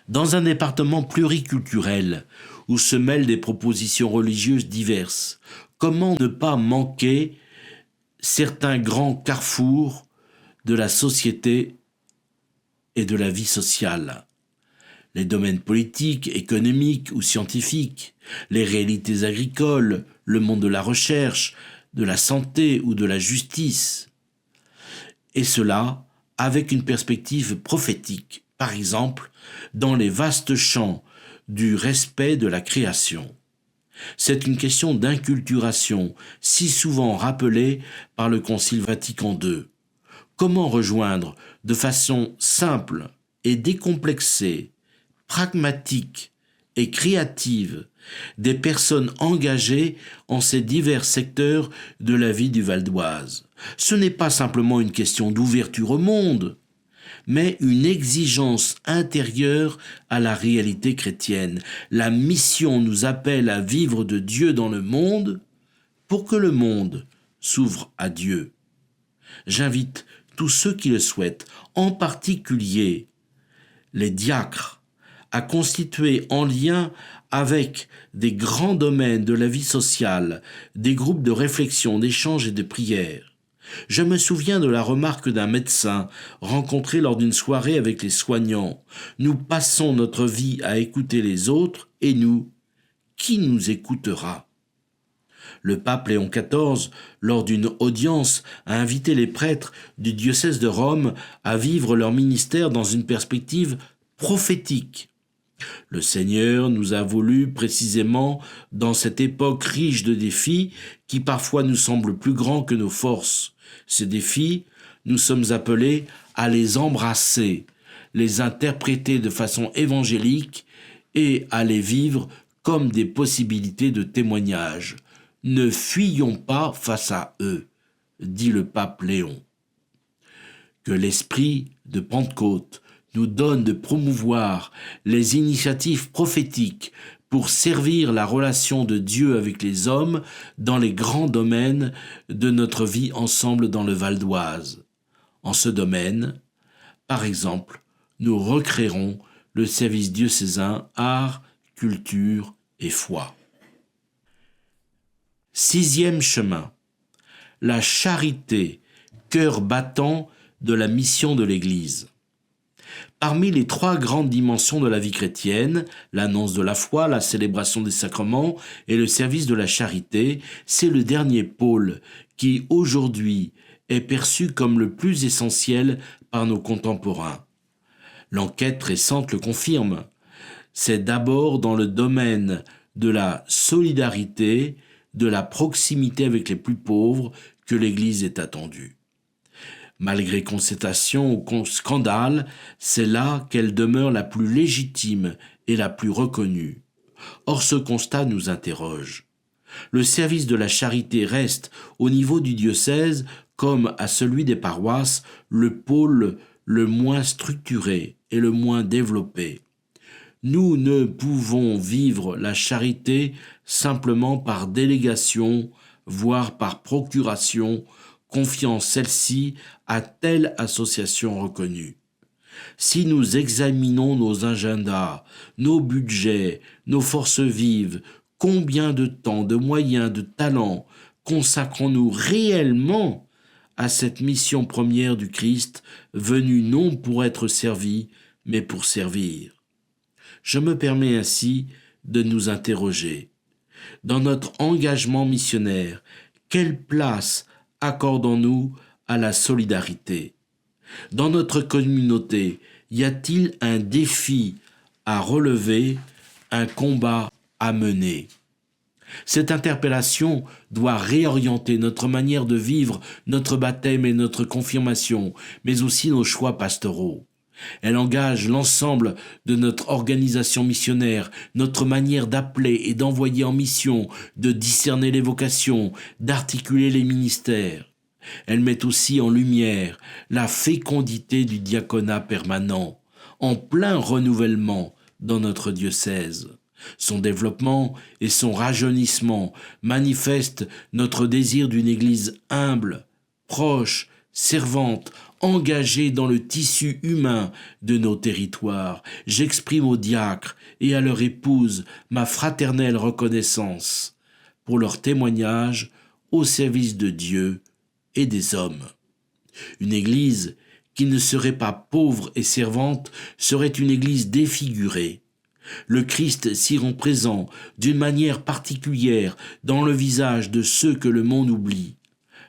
Dans un département pluriculturel où se mêlent des propositions religieuses diverses, comment ne pas manquer certains grands carrefours de la société et de la vie sociale? Les domaines politiques, économiques ou scientifiques, les réalités agricoles, le monde de la recherche, de la santé ou de la justice. Et cela avec une perspective prophétique, par exemple dans les vastes champs du respect de la création. C'est une question d'inculturation, si souvent rappelée par le Concile Vatican II. Comment rejoindre de façon simple et décomplexée, pragmatique et créative des personnes engagées en ces divers secteurs de la vie du Val d'Oise? Ce n'est pas simplement une question d'ouverture au monde, mais une exigence intérieure à la réalité chrétienne. La mission nous appelle à vivre de Dieu dans le monde pour que le monde s'ouvre à Dieu. J'invite tous ceux qui le souhaitent, en particulier les diacres, à constituer en lien avec des grands domaines de la vie sociale, des groupes de réflexion, d'échange et de prière. Je me souviens de la remarque d'un médecin rencontré lors d'une soirée avec les soignants. Nous passons notre vie à écouter les autres, et nous, qui nous écoutera? Le pape Léon XIV, lors d'une audience, a invité les prêtres du diocèse de Rome à vivre leur ministère dans une perspective prophétique. Le Seigneur nous a voulu précisément dans cette époque riche de défis qui parfois nous semblent plus grands que nos forces. Ces défis, nous sommes appelés à les embrasser, les interpréter de façon évangélique et à les vivre comme des possibilités de témoignage. Ne fuyons pas face à eux, dit le pape Léon. Que l'esprit de Pentecôte nous donne de promouvoir les initiatives prophétiques pour servir la relation de Dieu avec les hommes dans les grands domaines de notre vie ensemble dans le Val d'Oise. En ce domaine, par exemple, nous recréerons le service diocésain art, culture et foi. 6e chemin, la charité, cœur battant de la mission de l'Église. Parmi les 3 grandes dimensions de la vie chrétienne, l'annonce de la foi, la célébration des sacrements et le service de la charité, c'est le dernier pôle qui, aujourd'hui, est perçu comme le plus essentiel par nos contemporains. L'enquête récente le confirme. C'est d'abord dans le domaine de la solidarité, de la proximité avec les plus pauvres que l'Église est attendue. Malgré constatation ou scandale, c'est là qu'elle demeure la plus légitime et la plus reconnue. Or, ce constat nous interroge. Le service de la charité reste, au niveau du diocèse, comme à celui des paroisses, le pôle le moins structuré et le moins développé. Nous ne pouvons vivre la charité simplement par délégation, voire par procuration, confiant celle-ci à telle association reconnue. Si nous examinons nos agendas, nos budgets, nos forces vives, combien de temps, de moyens, de talents consacrons-nous réellement à cette mission première du Christ, venu non pour être servi, mais pour servir? Je me permets ainsi de nous interroger. Dans notre engagement missionnaire, quelle place accordons-nous à la solidarité? Dans notre communauté, y a-t-il un défi à relever, un combat à mener? Cette interpellation doit réorienter notre manière de vivre notre baptême et notre confirmation, mais aussi nos choix pastoraux. Elle engage l'ensemble de notre organisation missionnaire, notre manière d'appeler et d'envoyer en mission, de discerner les vocations, d'articuler les ministères. Elle met aussi en lumière la fécondité du diaconat permanent, en plein renouvellement dans notre diocèse. Son développement et son rajeunissement manifestent notre désir d'une Église humble, proche, servante, engagée dans le tissu humain de nos territoires. J'exprime aux diacres et à leur épouse ma fraternelle reconnaissance pour leur témoignage au service de Dieu et des hommes. Une Église qui ne serait pas pauvre et servante serait une Église défigurée. Le Christ s'y rend présent d'une manière particulière dans le visage de ceux que le monde oublie.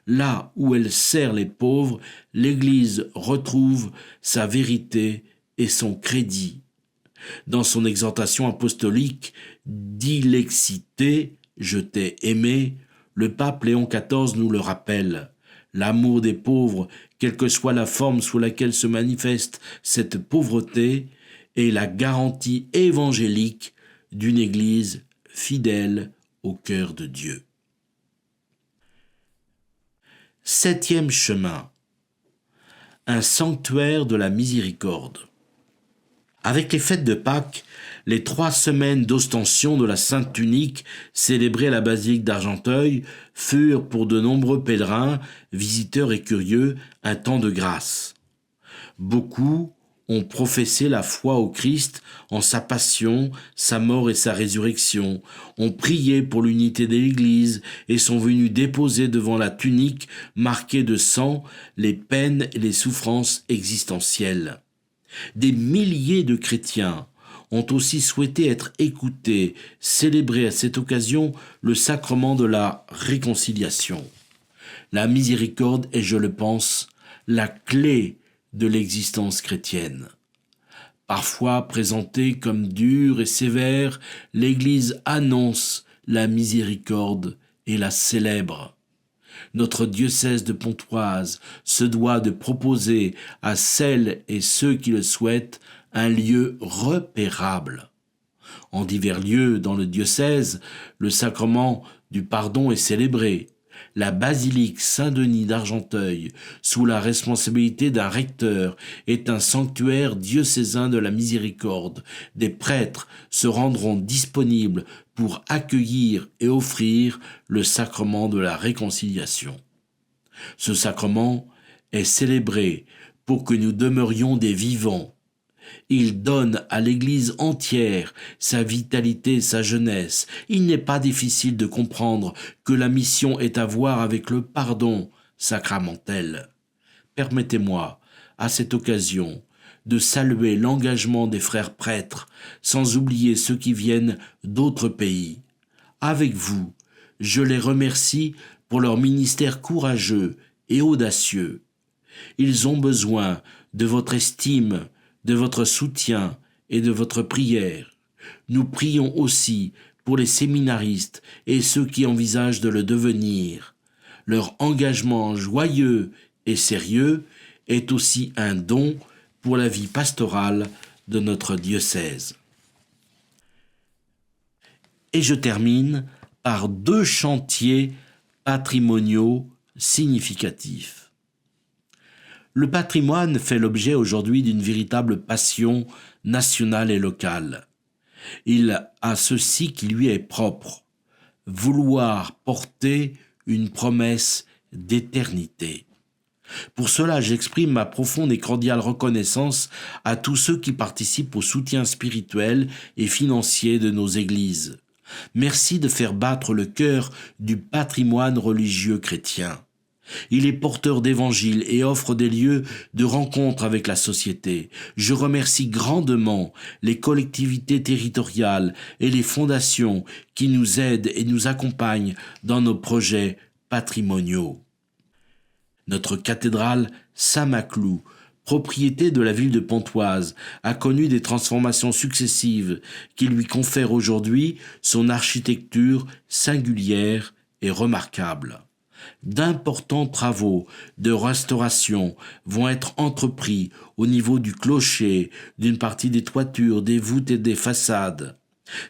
Là où elle sert les pauvres, l'Église retrouve sa vérité et son crédit. Dans son exhortation apostolique, Dilexité, Je t'ai aimé, le pape Léon XIV nous le rappelle. L'amour des pauvres, quelle que soit la forme sous laquelle se manifeste cette pauvreté, est la garantie évangélique d'une Église fidèle au cœur de Dieu. Septième chemin, un sanctuaire de la miséricorde. Avec les fêtes de Pâques, les 3 semaines d'ostension de la Sainte Tunique célébrées à la basilique d'Argenteuil furent pour de nombreux pèlerins, visiteurs et curieux un temps de grâce. Beaucoup ont professé la foi au Christ en sa passion, sa mort et sa résurrection, ont prié pour l'unité de l'Église et sont venus déposer devant la tunique marquée de sang les peines et les souffrances existentielles. Des milliers de chrétiens ont aussi souhaité être écoutés, célébrer à cette occasion le sacrement de la réconciliation. La miséricorde est, je le pense, la clé de l'existence chrétienne. Parfois présentée comme dure et sévère, l'Église annonce la miséricorde et la célèbre. Notre diocèse de Pontoise se doit de proposer à celles et ceux qui le souhaitent un lieu repérable. En divers lieux dans le diocèse, le sacrement du pardon est célébré. La basilique Saint-Denis d'Argenteuil, sous la responsabilité d'un recteur, est un sanctuaire diocésain de la miséricorde. Des prêtres se rendront disponibles pour accueillir et offrir le sacrement de la réconciliation. Ce sacrement est célébré pour que nous demeurions des vivants. Il donne à l'Église entière sa vitalité et sa jeunesse. Il n'est pas difficile de comprendre que la mission est à voir avec le pardon sacramentel. Permettez-moi, à cette occasion, de saluer l'engagement des frères prêtres, sans oublier ceux qui viennent d'autres pays. Avec vous, je les remercie pour leur ministère courageux et audacieux. Ils ont besoin de votre estime, de votre soutien et de votre prière. Nous prions aussi pour les séminaristes et ceux qui envisagent de le devenir. Leur engagement joyeux et sérieux est aussi un don pour la vie pastorale de notre diocèse. Et je termine par 2 chantiers patrimoniaux significatifs. Le patrimoine fait l'objet aujourd'hui d'une véritable passion nationale et locale. Il a ceci qui lui est propre, vouloir porter une promesse d'éternité. Pour cela, j'exprime ma profonde et cordiale reconnaissance à tous ceux qui participent au soutien spirituel et financier de nos églises. Merci de faire battre le cœur du patrimoine religieux chrétien. Il est porteur d'évangile et offre des lieux de rencontre avec la société. Je remercie grandement les collectivités territoriales et les fondations qui nous aident et nous accompagnent dans nos projets patrimoniaux. Notre cathédrale Saint-Maclou, propriété de la ville de Pontoise, a connu des transformations successives qui lui confèrent aujourd'hui son architecture singulière et remarquable. D'importants travaux de restauration vont être entrepris au niveau du clocher, d'une partie des toitures, des voûtes et des façades.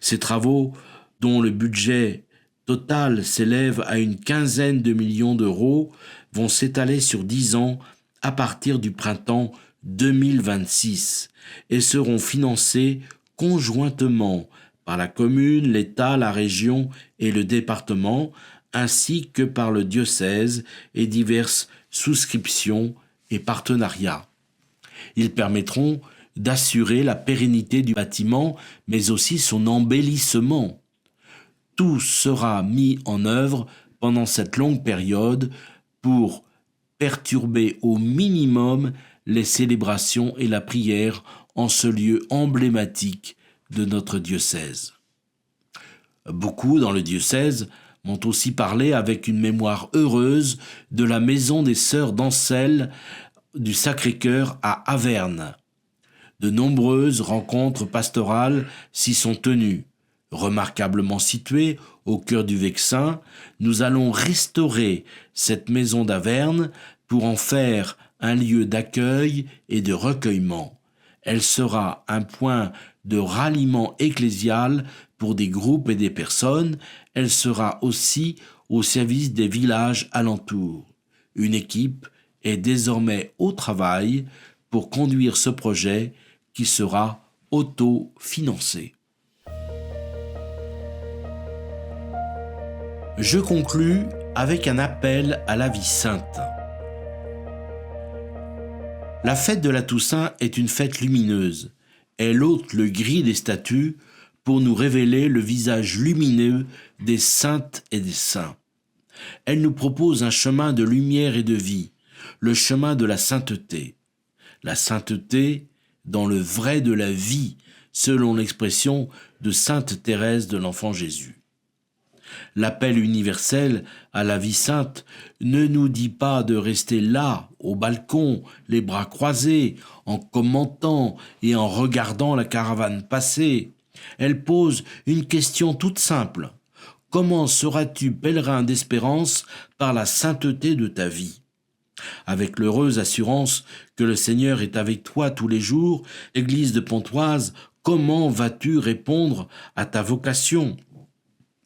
Ces travaux, dont le budget total s'élève à une 15aine de millions d'euros, vont s'étaler sur 10 ans à partir du printemps 2026 et seront financés conjointement par la commune, l'État, la région et le département, ainsi que par le diocèse et diverses souscriptions et partenariats. Ils permettront d'assurer la pérennité du bâtiment, mais aussi son embellissement. Tout sera mis en œuvre pendant cette longue période pour perturber au minimum les célébrations et la prière en ce lieu emblématique de notre diocèse. Beaucoup dans le diocèse m'ont aussi parlé avec une mémoire heureuse de la maison des sœurs d'Ancelle du Sacré-Cœur à Averne. De nombreuses rencontres pastorales s'y sont tenues. Remarquablement située au cœur du Vexin, nous allons restaurer cette maison d'Averne pour en faire un lieu d'accueil et de recueillement. Elle sera un point de ralliement ecclésial pour des groupes et des personnes. Elle sera aussi au service des villages alentours. Une équipe est désormais au travail pour conduire ce projet qui sera autofinancé. Je conclus avec un appel à la vie sainte. La fête de la Toussaint est une fête lumineuse. Elle ôte le gris des statues pour nous révéler le visage lumineux des saintes et des saints. Elle nous propose un chemin de lumière et de vie, le chemin de la sainteté. La sainteté dans le vrai de la vie, selon l'expression de sainte Thérèse de l'Enfant Jésus. L'appel universel à la vie sainte ne nous dit pas de rester là, au balcon, les bras croisés, en commentant et en regardant la caravane passer. Elle pose une question toute simple. Comment seras-tu pèlerin d'espérance par la sainteté de ta vie ? Avec l'heureuse assurance que le Seigneur est avec toi tous les jours, Église de Pontoise, comment vas-tu répondre à ta vocation ?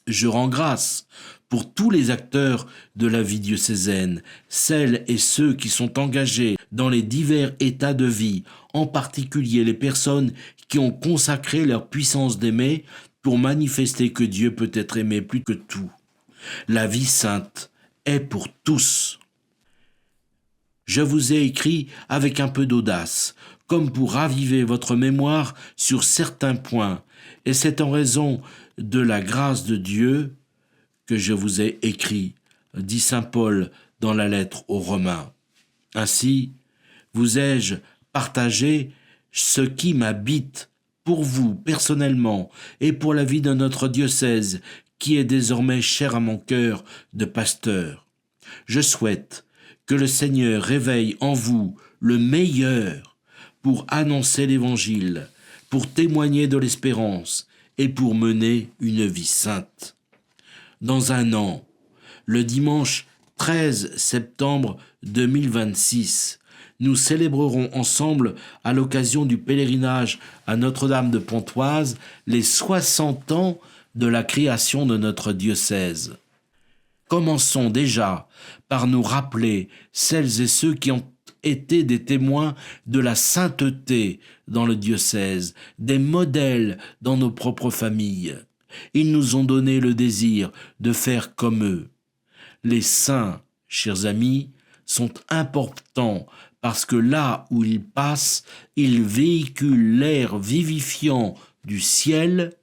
Je rends grâce pour tous les acteurs de la vie diocésaine, celles et ceux qui sont engagés dans les divers états de vie, en particulier les personnes qui ont consacré leur puissance d'aimer pour manifester que Dieu peut être aimé plus que tout. La vie sainte est pour tous. Je vous ai écrit avec un peu d'audace, comme pour raviver votre mémoire sur certains points, et c'est en raison de la grâce de Dieu que je vous ai écrit, dit saint Paul dans la lettre aux Romains. Ainsi, vous ai-je partagé ce qui m'habite pour vous personnellement et pour la vie de notre diocèse qui est désormais cher à mon cœur de pasteur. Je souhaite que le Seigneur réveille en vous le meilleur pour annoncer l'Évangile, pour témoigner de l'espérance et pour mener une vie sainte. Dans un an, le dimanche 13 septembre 2026, nous célébrerons ensemble, à l'occasion du pèlerinage à Notre-Dame de Pontoise, les 60 ans de la création de notre diocèse. Commençons déjà par nous rappeler celles et ceux qui ont été des témoins de la sainteté dans le diocèse, des modèles dans nos propres familles. Ils nous ont donné le désir de faire comme eux. Les saints, chers amis, sont importants parce que là où ils passent, ils véhiculent l'air vivifiant du ciel,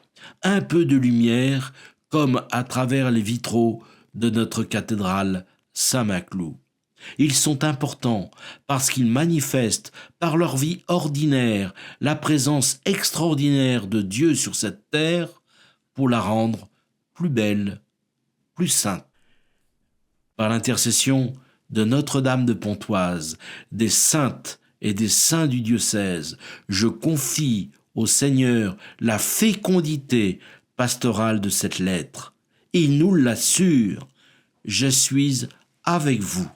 un peu de lumière, comme à travers les vitraux de notre cathédrale Saint-Maclou. Ils sont importants parce qu'ils manifestent par leur vie ordinaire la présence extraordinaire de Dieu sur cette terre pour la rendre plus belle, plus sainte. Par l'intercession de Notre-Dame de Pontoise, des saintes et des saints du diocèse, je confie au Seigneur la fécondité pastorale de cette lettre. Il nous l'assure, je suis avec vous.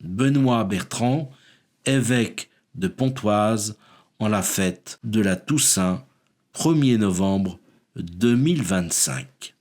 Benoît Bertrand, évêque de Pontoise, en la fête de la Toussaint, 1er novembre 2025.